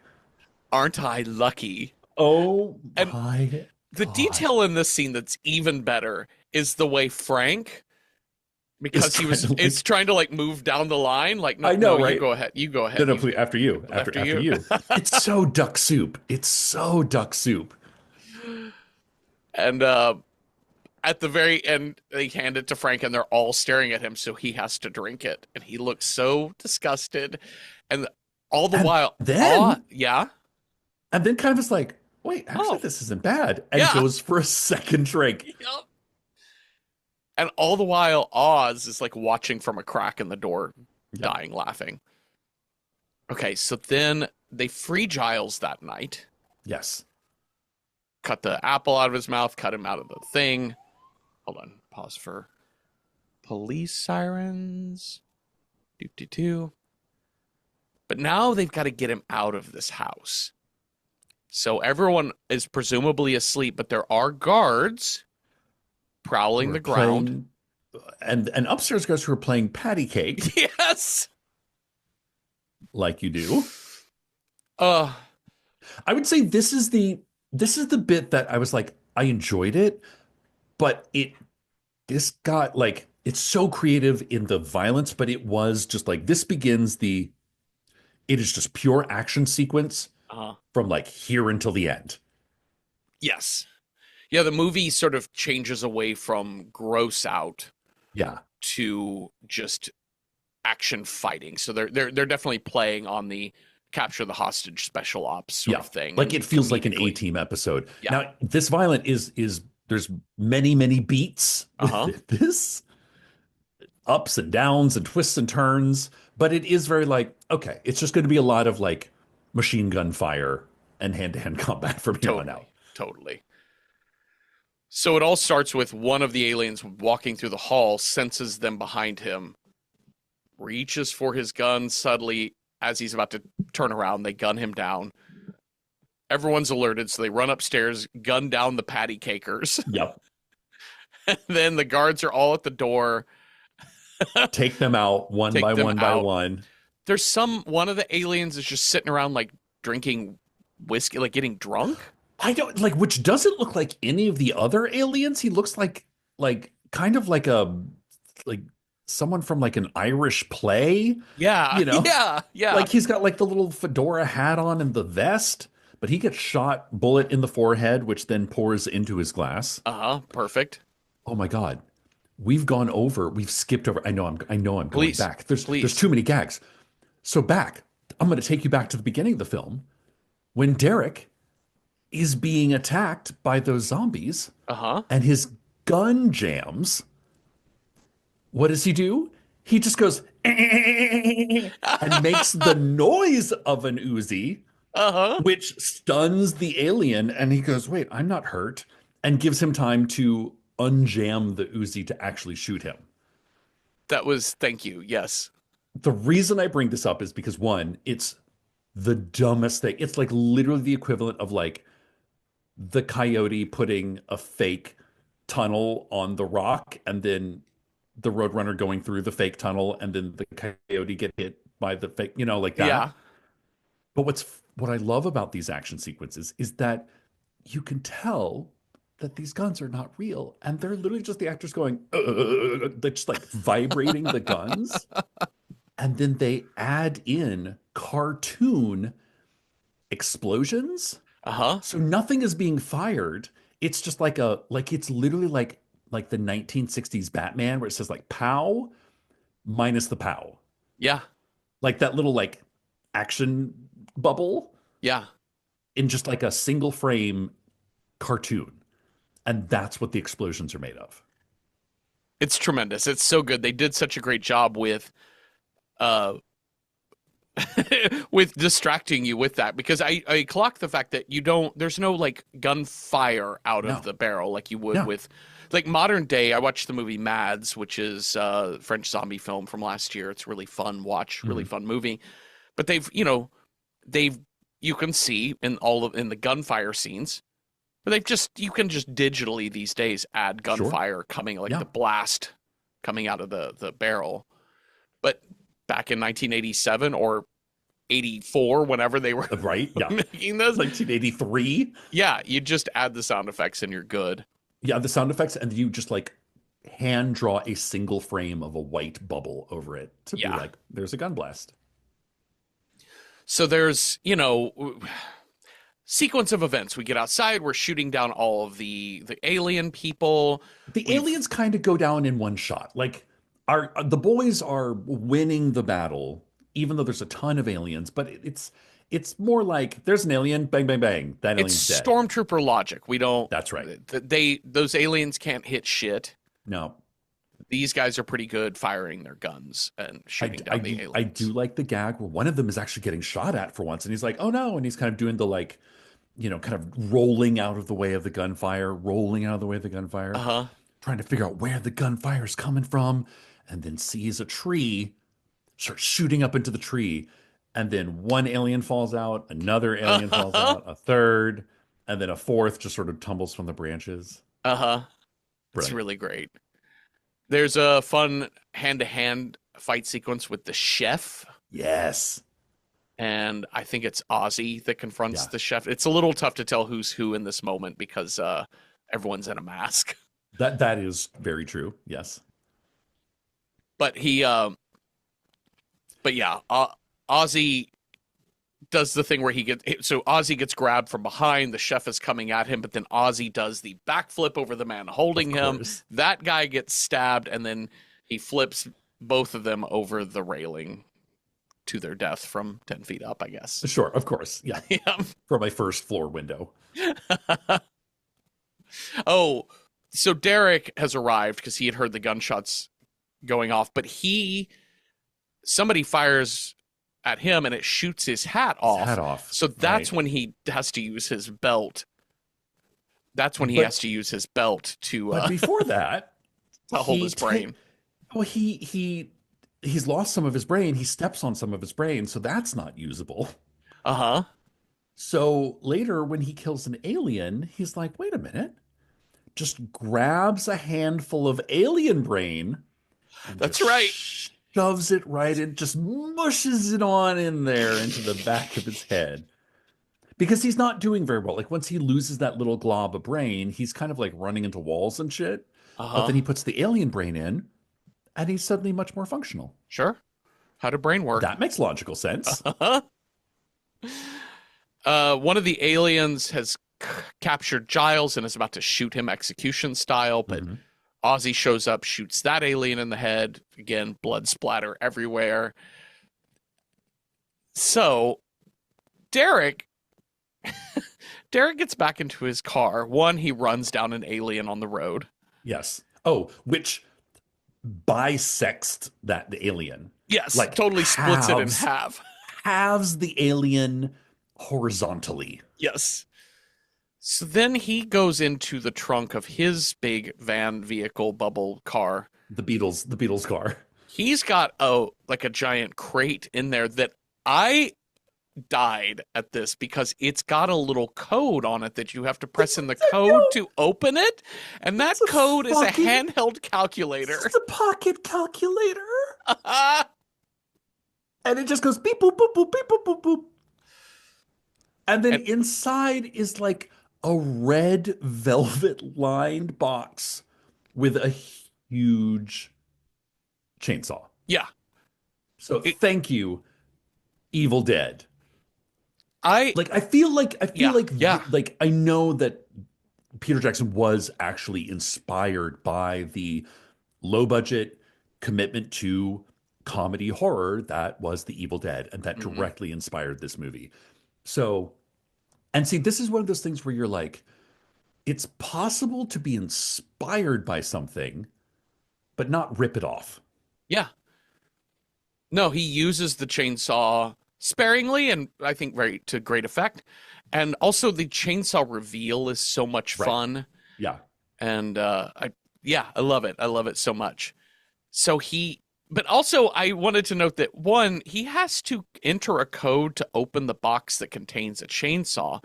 Aren't I lucky? Oh And my the God! detail in this scene that's even better is the way Frank, It's because he trying was to it's like, trying to like move down the line. Like, no, I know, no, you right? go ahead. You go No, ahead. no, You please, after you, after after you. you. It's so duck soup. It's so duck soup. And at the very end, they hand it to Frank, and they're all staring at him, so he has to drink it, and he looks so disgusted. And all the And while, then, yeah, and then kind of is like, wait, actually, oh, this isn't bad, and yeah, goes for a second drink. yep. And all the while, Oz is like watching from a crack in the door, Yeah. dying laughing. Okay, so then they free Giles that night, Yes. cut the apple out of his mouth, cut him out of the thing. Hold on, pause for police sirens. Do do do. But now they've got to get him out of this house. So everyone is presumably asleep, but there are guards Who prowling are the ground. playing, and upstairs guys who are playing patty cake. Yes. like you do. Uh, I would say this is the bit that I was like, I enjoyed it, but this got like it's so creative in the violence, but it was just like this begins the it is just pure action sequence uh, from like here until the end. yes. Yeah, the movie sort of changes away from gross out Yeah. to just action fighting. So they're definitely playing on the capture the hostage special ops sort Yeah. of thing Like and it feels like an comedically. A-team episode. Yeah. Now, this violent is there's many beats Uh-huh. with this, ups and downs and twists and turns, but it is very like, okay, it's just going to be a lot of like machine gun fire and hand-to-hand combat from here on out. Totally. Totally. So it all starts with one of the aliens walking through the hall, senses them behind him, reaches for his gun suddenly as he's about to turn around, they gun him down. Everyone's alerted, so they run upstairs, gun down the patty cakers. Yep. And then the guards are all at the door, Take them out one take by them one by out. one. There's one of the aliens is just sitting around like drinking whiskey, like getting drunk. I don't like, which doesn't look like any of the other aliens. He looks like kind of like someone from like an Irish play, Yeah, you know? yeah, yeah. Like he's got like the little fedora hat on and the vest, but he gets shot bullet in the forehead, which then pours into his glass. Uh-huh, perfect. Oh my God. We've skipped over. I know I'm going Please, back. There's please. too many gags. So back, I'm going to take you back to the beginning of the film when Derek is being attacked by those zombies Uh-huh. and his gun jams. What does he do? He just goes and makes the noise of an Uzi, Uh-huh. which stuns the alien. And he goes, wait, I'm not hurt, and gives him time to unjam the Uzi to actually shoot him. Thank you. Yes. The reason I bring this up is because one, it's the dumbest thing. It's like literally the equivalent of like the coyote putting a fake tunnel on the rock and then the roadrunner going through the fake tunnel and then the coyote get hit by the fake, like that. Yeah. But what I love about these action sequences is that you can tell that these guns are not real and they're literally just the actors going they're just like vibrating the guns, and then they add in cartoon explosions. Uh-huh. So nothing is being fired. It's just like it's literally like the 1960s Batman where it says like pow minus the pow. Yeah. Like that little like action bubble Yeah. in just like a single frame cartoon. And that's what the explosions are made of. It's tremendous. It's so good. They did such a great job with uh with distracting you with that because I clock the fact that there's no like gunfire out of No. the barrel like you would No. with like modern day. I watched the movie Mads, which is a French zombie film from last year. It's really fun watch, really Mhm. fun movie. But they've you can see in the gunfire scenes. But you can just digitally these days add Sure. gunfire coming like Yeah. the blast coming out of the barrel. But back in 1987 or 84, whenever they were Right? Yeah. making those, 1983. yeah, you just add the sound effects and you're good. Yeah, the sound effects, and you just like hand draw a single frame of a white bubble over it to be Yeah. like, there's a gun blast. So there's, sequence of events. We get outside, we're shooting down all of the alien people. The We've aliens kind of go down in one shot. Like the boys are winning the battle, even though there's a ton of aliens, but it's more like there's an alien, bang, bang, bang. That It's alien's dead. stormtrooper logic. We don't That's right. those aliens can't hit shit. No, These guys are pretty good firing their guns and shooting down the aliens. I do like the gag where one of them is actually getting shot at for once, and he's like, "Oh no!" and he's kind of doing the like, kind of rolling out of the way of the gunfire, rolling out of the way of the gunfire, Uh-huh. trying to figure out where the gunfire is coming from, and then sees a tree, starts shooting up into the tree, and then one alien falls out, another alien falls out, a third, and then a fourth just sort of tumbles from the branches. Uh-huh. It's Brilliant. really great. There's a fun hand-to-hand fight sequence with the chef. Yes. and I think it's Ozzy that confronts Yeah. the chef. It's a little tough to tell who's who in this moment because everyone's in a mask. That is very true. Yes. But but yeah, Ozzy does the thing where Ozzy gets grabbed from behind, the chef is coming at him, but then Ozzy does the backflip over the man Of holding him. course. That guy gets stabbed, and then he flips both of them over the railing to their death from 10 feet up, I guess. Sure, of course. Yeah. Yeah. From my first floor window. Oh, so Derek has arrived because he had heard the gunshots going off, but somebody fires at him and it shoots his hat His off. hat off. So that's Right. when he has to use his belt. That's when he But has to use his belt to but before that, hold he his ta- brain. well, he's lost some of his brain. He steps on some of his brain, so that's not usable. Uh-huh. So later, when he kills an alien, he's like, wait a minute, just grabs a handful of alien brain and That's just right. shoves it right in, just mushes it on in there into the back of his head. Because he's not doing very well. Like once he loses that little glob of brain, he's kind of like running into walls and shit. But then Uh-huh. he puts the alien brain in, and he's suddenly much more functional. Sure. How do brain work? That makes logical sense. Uh-huh. One of the aliens has captured Giles and is about to shoot him execution style, but Mhm. Ozzy shows up, shoots that alien in the head. Again, blood splatter everywhere. So Derek Derek gets back into his car. One, he runs down an alien on the road. Yes. Oh, which bisects the alien. Yes, Like totally splits it in half. halves the alien horizontally. Yes. So then he goes into the trunk of his big van vehicle bubble car. The Beatles car. He's got a giant crate in there that I died at this because it's got a little code on it that you have to press in the code to open it, and that It's a code is a fucking- handheld calculator. It's a pocket calculator. And it just goes beep boop boop boop beep boop boop boop. And then And- inside is like a red velvet lined box with a huge chainsaw. Yeah. So thank you, Evil Dead. I I feel like yeah. like I know that Peter Jackson was actually inspired by the low budget commitment to comedy horror that was The Evil Dead, and that Mhm. directly inspired this movie. So, and see, this is one of those things where you're like, it's possible to be inspired by something, but not rip it off. Yeah. No, he uses the chainsaw sparingly and I think to great effect. And also the chainsaw reveal is so much Right. fun. Yeah. And I love it. I love it so much. So but also I wanted to note that one, he has to enter a code to open the box that contains a chainsaw.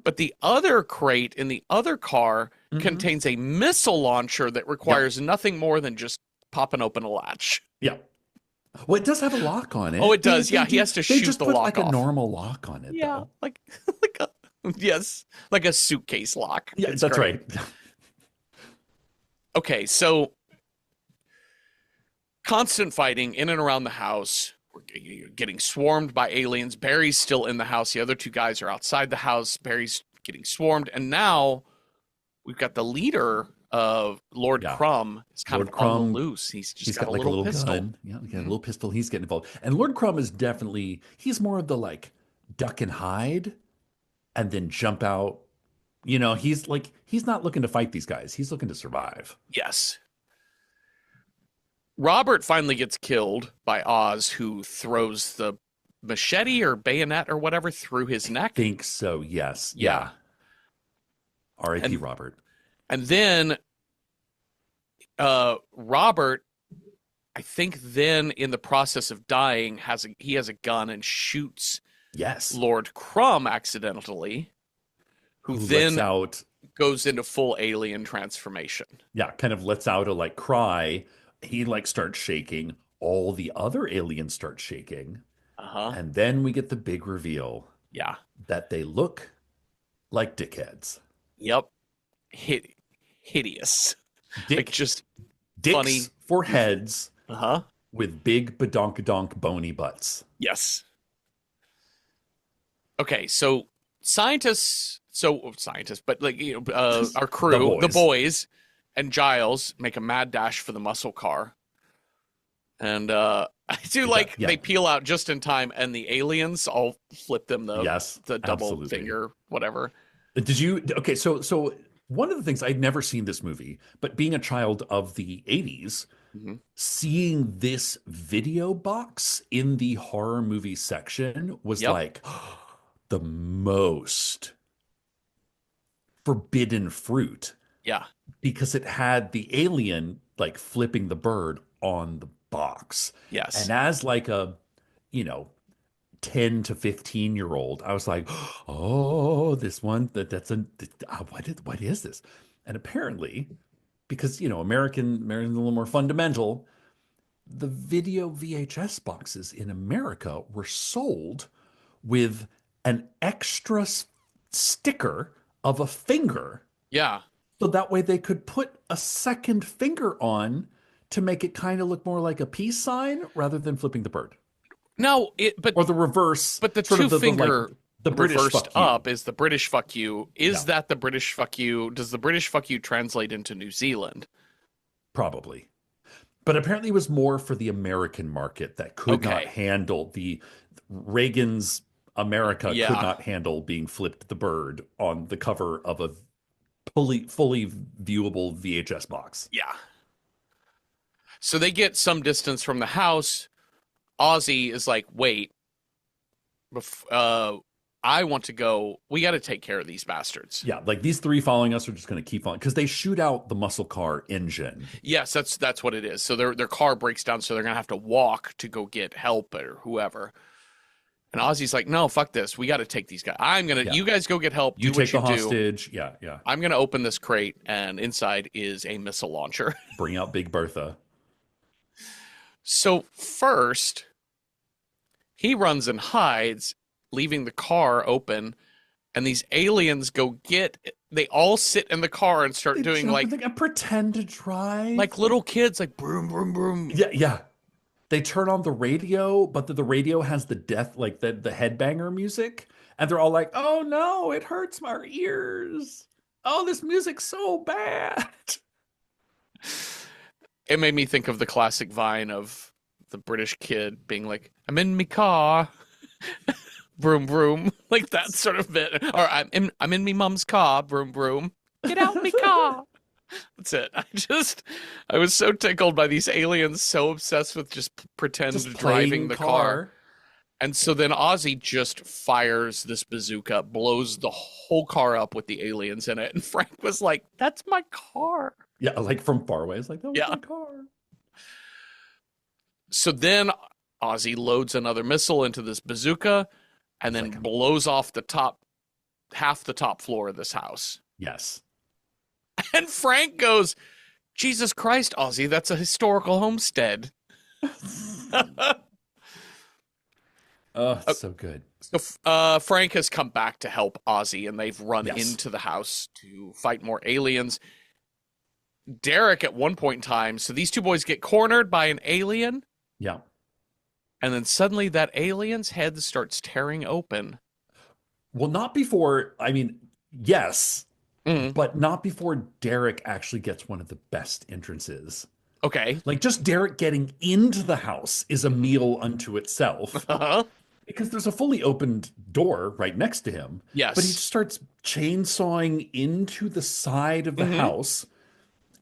But the other crate in the other car contains a missile launcher that requires nothing more than just popping open a latch. Yeah. Well, it does have a lock on it. Oh, it does. Yeah, he has to They shoot just the put lock like off. a normal lock on it. Yeah, though. like yes, like a suitcase lock. Yeah, It's that's great. right. Okay, so constant fighting in and around the house. We're getting swarmed by aliens. Barry's still in the house. The other two guys are outside the house. Barry's getting swarmed, and now we've got the leader of Lord Yeah. Crumb is kind Lord of Crumb, on the loose. He's got a like little pistol. gun. Yeah, a little pistol. He's getting involved. And Lord Crumb is definitely, he's more of the like duck and hide and then jump out. You know, he's not looking to fight these guys. He's looking to survive. Yes. Robert finally gets killed by Oz, who throws the machete or bayonet or whatever through his neck. Think so, yes. Yeah. R.I.P. And- Robert. And then Robert, I think then in the process of dying, he has a gun and shoots Yes. Lord Crumb accidentally, who Who then lets out, goes into full alien transformation. kind of lets out a like cry. He like starts shaking. All the other aliens start shaking. Uh-huh. And then we get the big reveal Yeah. that they look like dickheads. Yep. Hid hideous. Like Dick just dicks funny, for goofy. heads Uh-huh. with big badonkadonk bony butts. Yes. Okay, so scientists, but like our The crew, the boys. boys, and Giles make a mad dash for the muscle car, and I do like Yeah. they peel out just in time, and the aliens all flip them Yes, the double absolutely. finger, whatever. Did you? Okay, so one of the things I'd never seen this movie, but being a child of the 80s, Hmm. seeing this video box in the horror movie section was Yep. like the most forbidden fruit Yeah. because it had the alien like flipping the bird on the box. Yes. And as like a, you know, 10 to 15-year-old, I was like, oh, this one what is this? And apparently, because American a little more fundamental, the video VHS boxes in America were sold with an extra sticker of a finger, Yeah. so that way they could put a second finger on to make it kind of look more like a peace sign rather than flipping the bird. No, Or the reverse, but the sort two of the like finger the British reversed fuck you. up is the British fuck you. Is Yeah, that the British fuck you? Does the British fuck you translate into New Zealand? probably. But apparently it was more for the American market that could not Okay. handle the Reagan's America could Yeah. not handle being flipped the bird on the cover of a fully viewable VHS box. Yeah. So they get some distance from the house. Ozzy is like, wait, I want to go. We got to take care of these bastards. Yeah, like these three following us are just going to keep on because they shoot out the muscle car engine. Yes, that's what it is. So their car breaks down, so they're gonna have to walk to go get help or whoever. And Ozzy's like, no, fuck this. We got to take these guys. Yeah, You guys go get help. you Do take what you the do. hostage. Yeah, yeah. I'm gonna open this crate, and inside is a missile launcher. Bring out Big Bertha. So first, he runs and hides, leaving the car open, and these aliens go get. They all sit in the car and start They doing jump and pretend to like drive. little kids, like broom, broom, broom. Yeah, yeah. They turn on the radio, but the radio has the death, like the headbanger music, and they're all like, "Oh no, it hurts my ears. Oh, this music's so bad." It made me think of the classic Vine of the British kid being like, "I'm in me car, broom, broom," like that sort of bit. Or I'm in me mum's car, broom, broom. Get out me car. That's it. I was so tickled by these aliens, so obsessed with just pretend Just driving plain the car. car. And so then Ozzy just fires this bazooka, blows the whole car up with the aliens in it. And Frank was like, "That's my car." Yeah, like from far away. It's like, that was Yeah. my car. So then Ozzy loads another missile into this bazooka and then Like, blows off half the top floor of this house. yes. And Frank goes, "Jesus Christ, Ozzy, that's a historical homestead." Oh, so good. So Frank has come back to help Ozzy, and they've run Yes. into the house to fight more aliens. Derek, at one point in time, so these two boys get cornered by an alien, Yeah. and then suddenly that alien's head starts tearing open. Well, not before, I mean, yes, Mm, but not before Derek actually gets one of the best entrances. okay. Like just Derek getting into the house is a meal unto itself Uh-huh. because there's a fully opened door right next to him. But he Yes. just starts chainsawing into the side of the Hmm. house.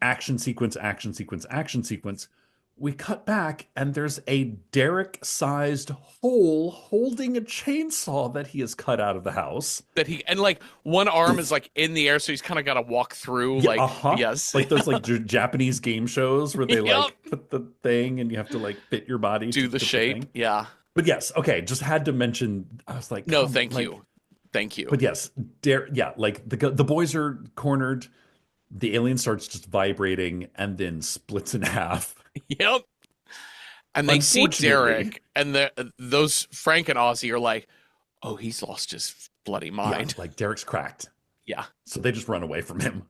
Action sequence, action sequence, action sequence. We cut back and there's a Derek-sized hole holding a chainsaw that he has cut out of the house. That he and like one arm is like in the air, so he's kind of got to walk through. Yeah, Like yes, like those like Japanese game shows where they Yep. like put the thing and you have to like fit your body do to the fit shape. thing. Yeah. But yes, okay, just had to mention. I was like, No, come- thank like, you, thank you. But yes, yeah, like the boys are cornered. The alien starts just vibrating and then splits in half. Yep. And they see Unfortunately, Derek, and those Frank and Ozzy are like, "Oh, he's lost his bloody yeah, mind." like Derek's cracked. Yeah, So they just run away from him.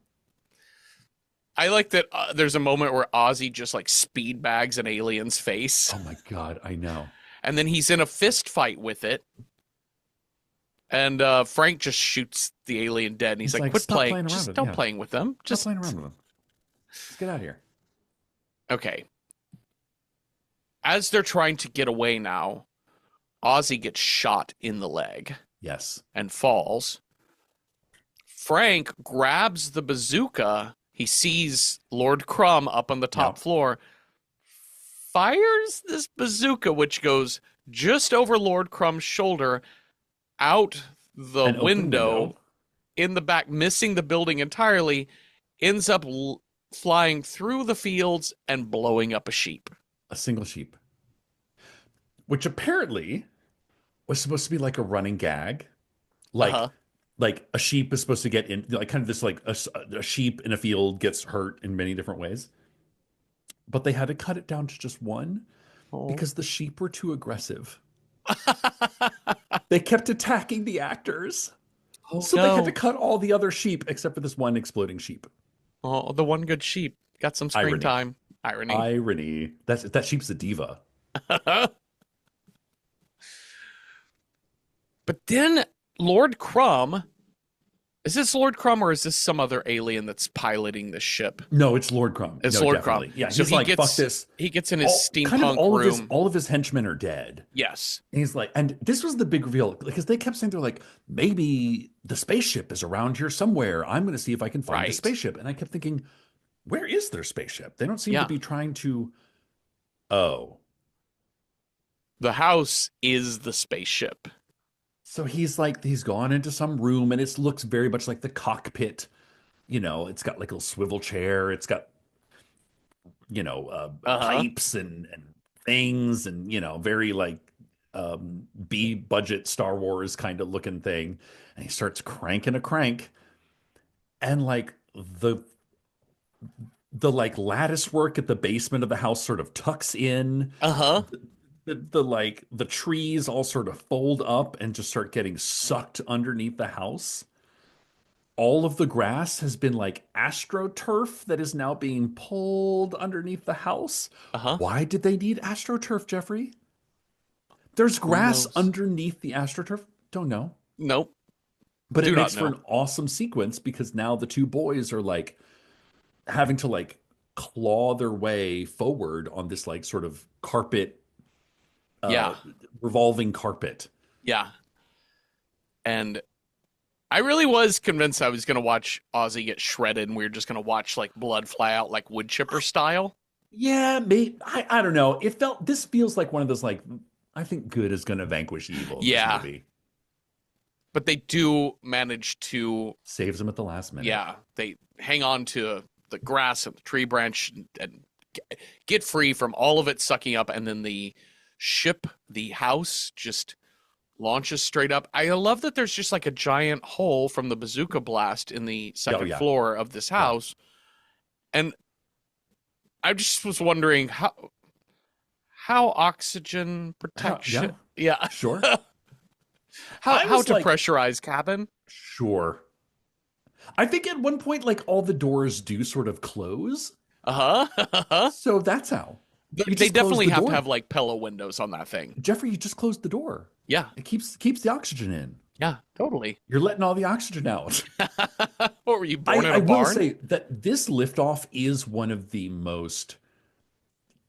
I like that. There's a moment where Ozzy just like speed bags an alien's face, Oh my God, I know. and then he's in a fist fight with it, and Frank just shoots the alien dead, and he's He's like, like, "Quit stop playing, playing around just with him. don't Yeah, playing with them, stop just playing around with him. Let's get out of here. okay." As they're trying to get away now, Ozzy gets shot in the leg Yes. and falls. Frank grabs the bazooka. He sees Lord Crumb up on the top Yep. floor, fires this bazooka, which goes just over Lord Crumb's shoulder, out the An open window. window in the back, missing the building entirely, ends up flying through the fields and blowing up a sheep. A single sheep, which apparently was supposed to be like a running gag. Uh Like, huh. like a sheep is supposed to get in, like kind of this like a sheep in a field gets hurt in many different ways. But they had to cut it down to just one Oh. because the sheep were too aggressive. They kept attacking the actors. Oh So they had to no. cut all the other sheep except for this one exploding sheep. Oh, the one good sheep got some screen Irony. time. Irony. Irony. That sheep's a diva. But then Lord Crumb, is this Lord Crumb or is this some other alien that's piloting this ship? No, it's Lord Crumb. It's No, Lord Crumb. definitely. Yeah, So he's like, fuck this. he gets in his Kind of steampunk room. all of his henchmen are dead. Yes. And he's like, and this was the big reveal because they kept saying they're like, maybe the spaceship is around here somewhere. I'm going to see if I can find the Right. spaceship. And I kept thinking, where is their spaceship? They don't seem to Yeah. be trying to. Oh, The house is the spaceship. so he's like, he's gone into some room and it looks very much like the cockpit. You know, it's got like a little swivel chair. It's got, Uh-huh. pipes and things and, very like B budget Star Wars kind of looking thing. And he starts cranking a crank and like the like lattice work at the basement of the house sort of tucks in. Uh-huh. The like the trees all sort of fold up and just start getting sucked underneath the house. All of the grass has been like astroturf that is now being pulled underneath the house. Uh-huh. Why did they need astroturf, Jeffrey? There's Who grass knows? underneath the astroturf. Don't know. Nope. But it Do not makes for know. an awesome sequence because now the two boys are like having to like claw their way forward on this like sort of carpet, uh, Yeah. revolving carpet. Yeah. And I really was convinced I was going to watch Ozzy get shredded and we were just going to watch like blood fly out like wood chipper style. Yeah, maybe I don't know. This feels like one of those like I think good is going to vanquish evil in this Yeah. movie. But they do manage to, Saves them at the last minute. yeah, they hang on to the grass and the tree branch and get free from all of it sucking up. And then the ship, the house, just launches straight up. I love that there's just like a giant hole from the bazooka blast in the Oh second yeah. floor of this Yeah. house. And I just was wondering how oxygen Yeah. protection, yeah, Sure. I how was to like, pressurize cabin. sure. I think at one point like all the doors do sort of close. Uh-huh. So that's how. You They just close definitely the have to door. have like pillow windows on that thing. Jeffrey, you just closed the door. Yeah, It keeps the oxygen in. yeah, totally. You're letting all the oxygen out. What were you born in I a will barn? say that this liftoff is one of the most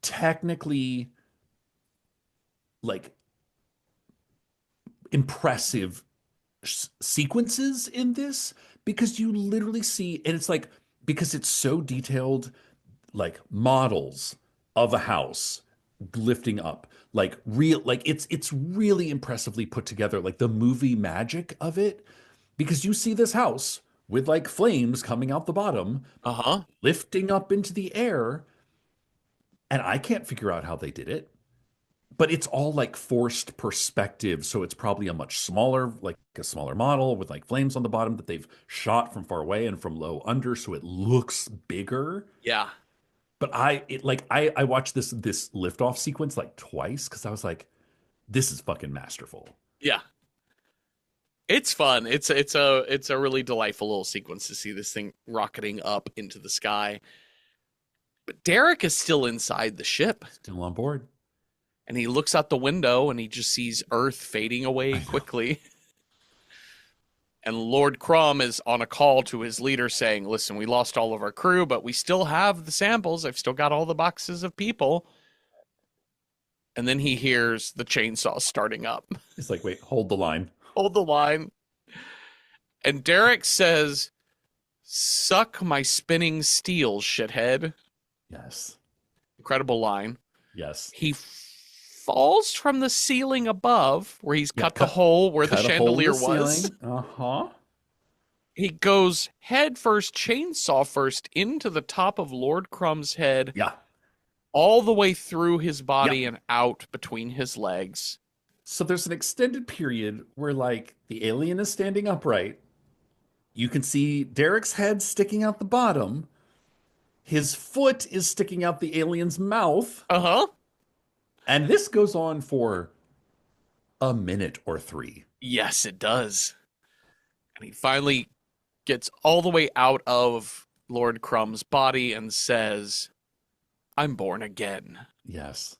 technically like impressive sequences in this because you literally see, and it's like because it's so detailed, like models of a house lifting up, like real, like it's really impressively put together, like the movie magic of it, because you see this house with like flames coming out the bottom, Uh-huh. lifting up into the air, and I can't figure out how they did it. But it's all like forced perspective, so it's probably a much smaller, like a smaller model with like flames on the bottom that they've shot from far away and from low under, so it looks bigger. Yeah. But I watched this liftoff sequence like twice because I was like, this is fucking masterful. Yeah. It's fun. It's a really delightful little sequence to see this thing rocketing up into the sky. But Derek is still inside the ship, Still on board. and he looks out the window and he just sees Earth fading away I know. quickly. And Lord Crumb is on a call to his leader saying, "Listen, we lost all of our crew, but we still have the samples. I've still got all the boxes of people." And then he hears the chainsaw starting up. It's like, wait, hold the line. Hold the line. And Derek says, "Suck my spinning steel, shithead." Yes. Incredible line. Yes. He falls from the ceiling above, where he's Yeah, cut the hole where the cut a hole in chandelier the was. ceiling. Uh-huh. He goes head first, chainsaw first, into the top of Lord Crumb's head, Yeah. all the way through his body Yeah. and out between his legs. So there's an extended period where like the alien is standing upright. You can see Derek's head sticking out the bottom. His foot is sticking out the alien's mouth. Uh-huh. And this goes on for a minute or three. Yes, it does. And he finally gets all the way out of Lord Crumb's body and says, "I'm born again." Yes.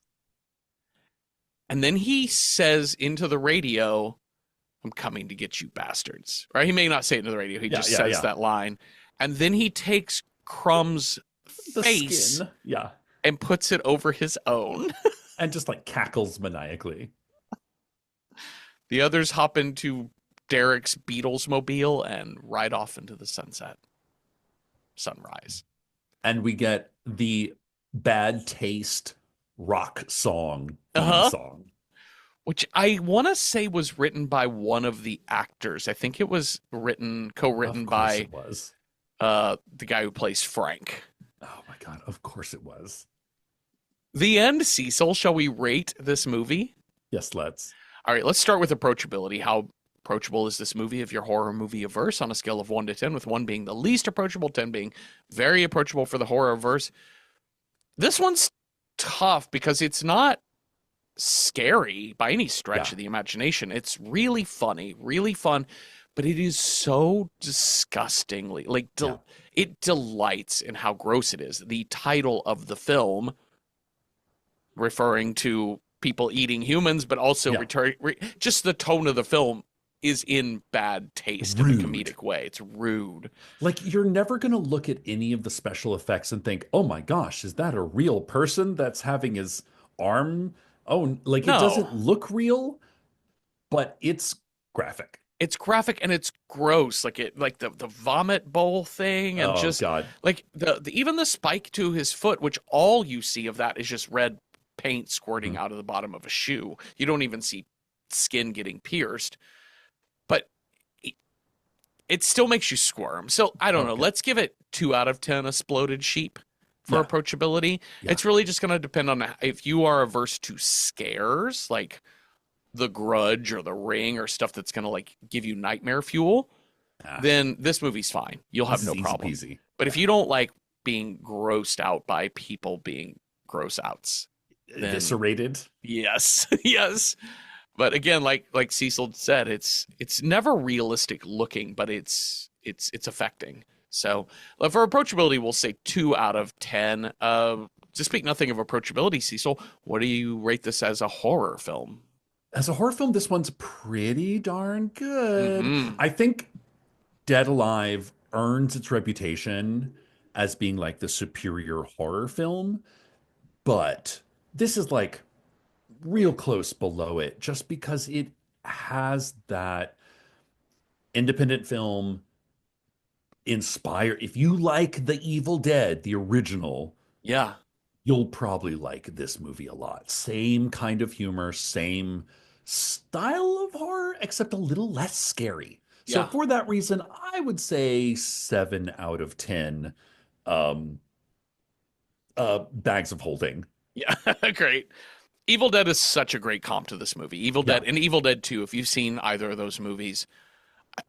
And then he says into the radio, "I'm coming to get you bastards." Right? He may not say it into the radio. He Yeah, just yeah, says yeah. that line. And then he takes Crumb's The face skin. Yeah. and puts it over his own. And just like cackles maniacally. The others hop into Derek's Beatles mobile and ride off into the sunrise. And we get the bad taste rock song theme Uh-huh. song. Which I want to say was written by one of the actors. I think it was co-written Of course by it was. the guy who plays Frank. Oh my God. Of course it was. The end, Cecil. Shall we rate this movie? Yes, let's. All right, let's start with approachability. How approachable is this movie of your horror movie averse on a scale of 1 to 10, with 1 being the least approachable, 10 being very approachable for the horror averse? This one's tough because it's not scary by any stretch of the imagination. It's really funny, really fun, but it is so disgustingly it delights in how gross it is. The title of the film, referring to people eating humans, but also just the tone of the film is in bad taste in a comedic way. It's rude. Like, you're never going to look at any of the special effects and think, oh my gosh, is that a real person that's having his arm? Oh, like, No. it doesn't look real, but it's graphic. It's graphic and it's gross. Like the vomit bowl thing, and Oh God. like the even the spike to his foot, which all you see of that is just red paint squirting out of the bottom of a shoe. You don't even see skin getting pierced. But it still makes you squirm. So I don't know. Let's give it 2 out of 10 exploded sheep for approachability. Yeah. It's really just going to depend on if you are averse to scares, like The Grudge or The Ring or stuff that's going to like give you nightmare fuel, then this movie's fine. You'll have no problem. Easy. But if you don't like being grossed out by people being gross outs, then Eviscerated. yes, yes. But again, like Cecil said, it's never realistic looking, but it's affecting. So for approachability, we'll say 2 out of 10. To speak nothing of approachability, Cecil, what do you rate this as a horror film? As a horror film, this one's pretty darn good. Mhm. I think Dead Alive earns its reputation as being like the superior horror film, but this is like real close below it just because it has that independent film inspire. If you like The Evil Dead, the original, Yeah. you'll probably like this movie a lot. Same kind of humor, same style of horror, except a little less scary. So Yeah. for that reason, I would say 7 out of 10 bags of holding. Yeah. Great. Evil Dead is such a great comp to this movie. Evil Dead and Evil Dead 2, if you've seen either of those movies,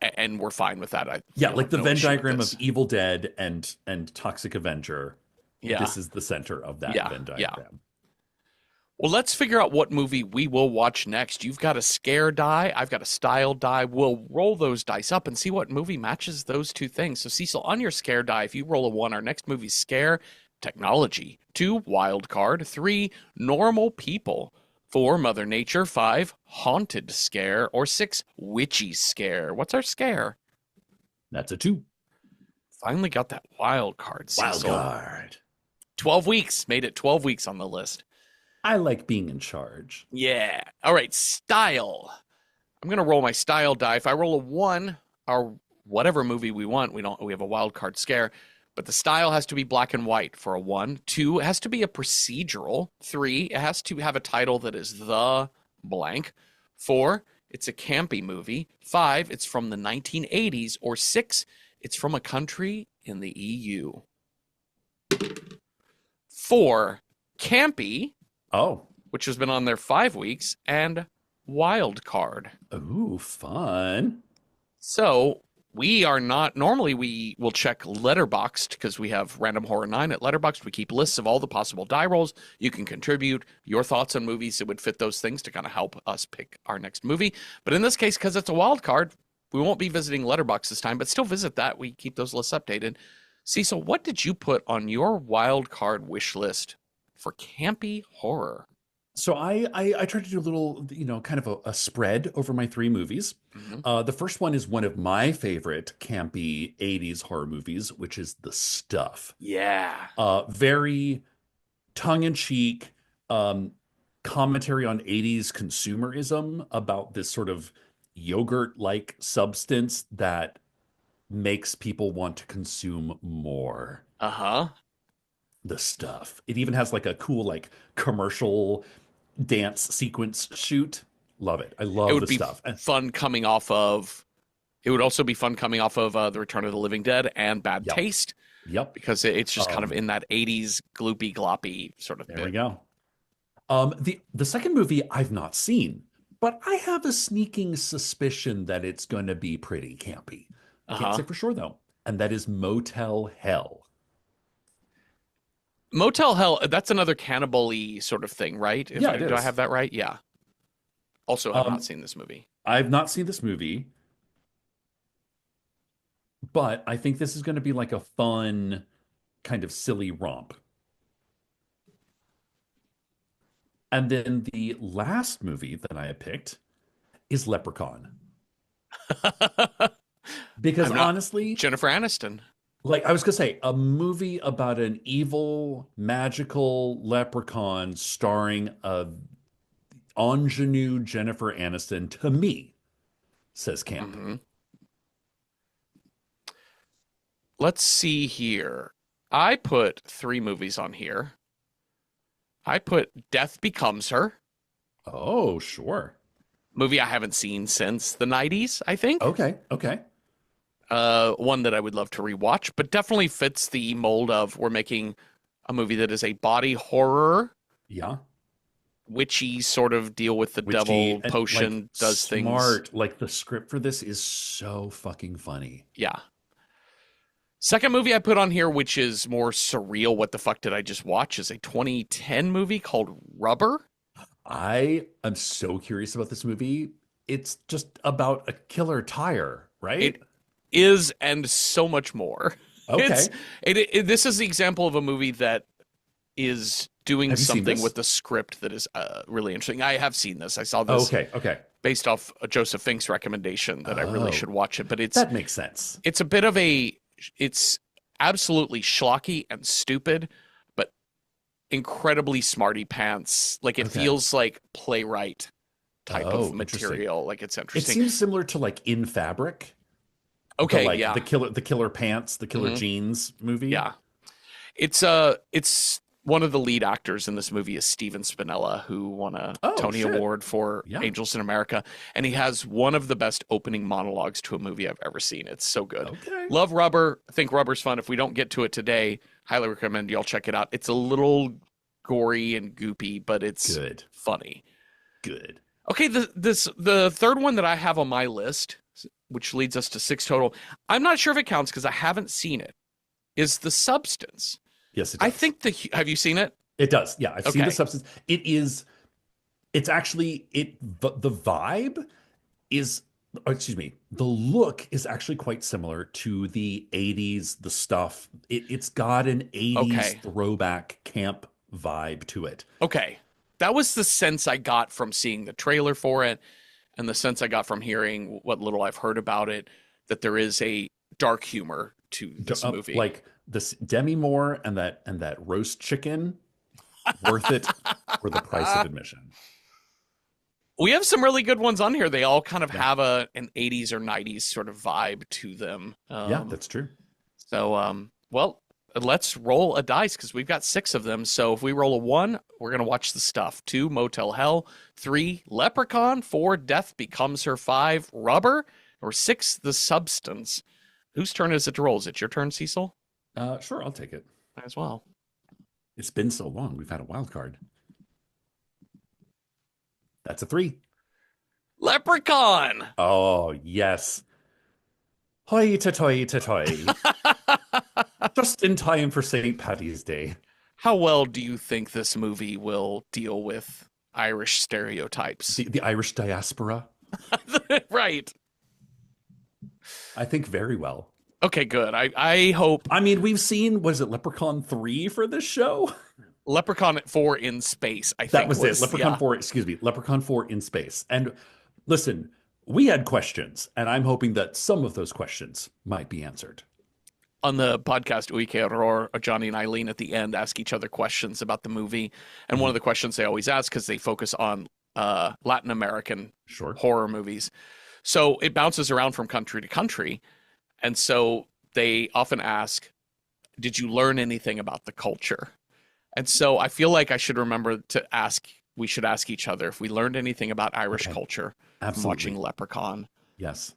and we're fine with that. Like the Venn diagram of Evil Dead and Toxic Avenger Yeah. this is the center of that Yeah. Venn Yeah. diagram. Well, let's figure out what movie we will watch next. You've got a scare die. I've got a style die. We'll roll those dice up and see what movie matches those two things. So, Cecil, on your scare die, if you roll a 1, our next movie's scare, technology. 2, wild card. 3, normal people. 4, Mother Nature. 5, haunted scare. Or 6, witchy scare. What's our scare? That's a 2. Finally got that wild card, Wild Cecil. card. 12 weeks. Made it 12 weeks on the list. I like being in charge. Yeah. All right, style. I'm gonna roll my style die. If I roll a 1, or whatever movie we want, we have a wild card scare, but the style has to be black and white for a 1. 2, it has to be a procedural. 3, it has to have a title that is the blank. 4, it's a campy movie. 5, it's from the 1980s. Or 6, it's from a country in the EU. 4, campy, Oh. which has been on there 5 weeks, and wild card. Ooh, fun. So we are not normally we will check Letterboxd because we have Random Horror 9 at Letterboxd. We keep lists of all the possible die rolls. You can contribute your thoughts on movies that would fit those things to kind of help us pick our next movie. But in this case, because it's a wild card, we won't be visiting Letterboxd this time, but still visit that. We keep those lists updated. Cecil, what did you put on your wild card wish list for campy horror? So I tried to do a little, kind of a spread over my 3 movies. Mm-hmm. The first one is one of my favorite campy 80s horror movies, which is The Stuff. Yeah. Very tongue-in-cheek commentary on 80s consumerism about this sort of yogurt-like substance that makes people want to consume more. Uh-huh. The Stuff. It even has like a cool like commercial dance sequence shoot. Love it. I love It would The be Stuff. fun coming off of. It would also be fun coming off of The Return of the Living Dead and Bad Yep. Taste Yep. because it's just kind of in that 80s gloopy gloppy sort of There bit. we go. The second movie I've not seen, but I have a sneaking suspicion that it's going to be pretty campy. Can't Uh-huh. say for sure though. And that is Motel Hell. Motel Hell, that's another cannibal-y sort of thing, right? Yeah, it Do I is. have that right? Yeah. Also, I've Um, not seen this movie. I've not seen this movie, but I think this is going to be like a fun, kind of silly romp. And then the last movie that I had picked is Leprechaun. Because I'm not honestly, Jennifer Aniston. like I was gonna say, a movie about an evil, magical leprechaun starring a ingenue Jennifer Aniston, to me, says camp. Mhm. Let's see here. I put 3 movies on here. I put Death Becomes Her, Oh, sure. movie I haven't seen since the 90s, I think. Okay, okay. One that I would love to rewatch, but definitely fits the mold of we're making a movie that is a body horror, Yeah. witchy sort of deal with the Witchy devil and, potion, like, does things. smart. Like the script for this is so fucking funny. Yeah. Second movie I put on here, which is more surreal, what the fuck did I just watch, is a 2010 movie called Rubber. I am so curious about this movie. It's just about a killer tire, right? It is, and so much more. Okay. This is the example of a movie that is doing Have you seen something this? with the script that is really interesting. I have seen this. I saw Oh, this okay, okay. based off a Joseph Fink's recommendation that I really Oh. should watch it. But That makes sense. it's a bit of it's absolutely schlocky and stupid, but incredibly smarty pants. Like it Okay. feels like playwright type Oh, of material. Like it's It interesting. seems similar to like In Fabric. Okay, like yeah. the killer pants, the killer Mhm. jeans movie. Yeah. It's one of the lead actors in this movie is Steven Spinella, who won a Oh, Tony shit. Award for Yeah. Angels in America, and he has one of the best opening monologues to a movie I've ever seen. It's so good. Okay. Love Rubber. I think Rubber's fun. If we don't get to it today, highly recommend y'all check it out. It's a little gory and goopy, but it's Good. funny. Good. Okay, the third one that I have on my list, which leads us to 6 total. I'm not sure if it counts because I haven't seen it. Is The Substance. Yes, it I does. think have you seen it? It does. Yeah, I've seen the Okay. substance. It's actually the vibe is, oh, excuse me, the look is actually quite similar to the 80s, the stuff. It's got an 80s Okay. throwback camp vibe to it. Okay. That was the sense I got from seeing the trailer for it and the sense I got from hearing what little I've heard about it, that there is a dark humor to this movie. Like this Demi Moore and that roast chicken, worth it for the price of admission. We have some really good ones on here. They all kind of Yeah. have an 80s or 90s sort of vibe to them. Yeah, that's true. Well, let's roll a dice because we've got 6 of them. So if we roll a 1, we're going to watch the stuff. 2, Motel Hell. 3, Leprechaun. 4, Death Becomes Her. 5, Rubber. Or 6, The Substance. Whose turn is it to roll? Is it your turn, Cecil? Sure, I'll take it. As well. It's been so long. We've had a wild card. That's a 3. Leprechaun. Oh, yes. Hoi to toy to toy. Just in time for St. Paddy's Day. How well do you think this movie will deal with Irish stereotypes? The Irish diaspora? Right. I think very well. Okay, good. I hope I mean, we've seen, was it Leprechaun 3 for this show? Leprechaun 4 in space, I think That was it. Leprechaun yeah. 4, excuse me, Leprechaun 4 in space. And listen, we had questions, and I'm hoping that some of those questions might be answered. On the podcast Uike Horror, Johnny and Eileen at the end ask each other questions about the movie. And one of the questions they always ask, because they focus on Latin American horror movies. So it bounces around from country to country. And so they often ask, did you learn anything about the culture? And so I feel like I should remember to ask, we should ask each other if we learned anything about Irish culture from watching Leprechaun. Yes.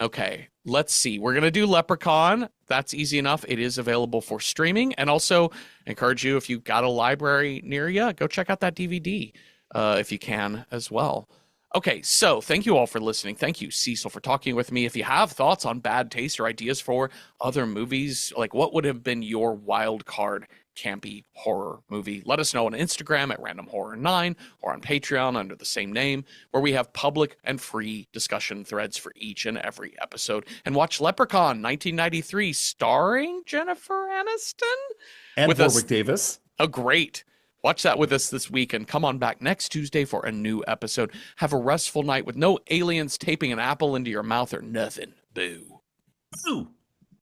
Okay, let's see. We're going to do Leprechaun. That's easy enough. It is available for streaming. And also encourage you, if you've got a library near you, go check out that DVD if you can as well. Okay, so thank you all for listening. Thank you, Cecil, for talking with me. If you have thoughts on bad taste or ideas for other movies, like what would have been your wild card campy horror movie, let us know on Instagram at randomhorror9 or on Patreon under the same name, where we have public and free discussion threads for each and every episode. And watch Leprechaun 1993 starring Jennifer Aniston and with Warwick Davis. Oh, great. Watch that with us this week and come on back next Tuesday for a new episode. Have a restful night with no aliens taping an apple into your mouth or nothing. Boo. Boo.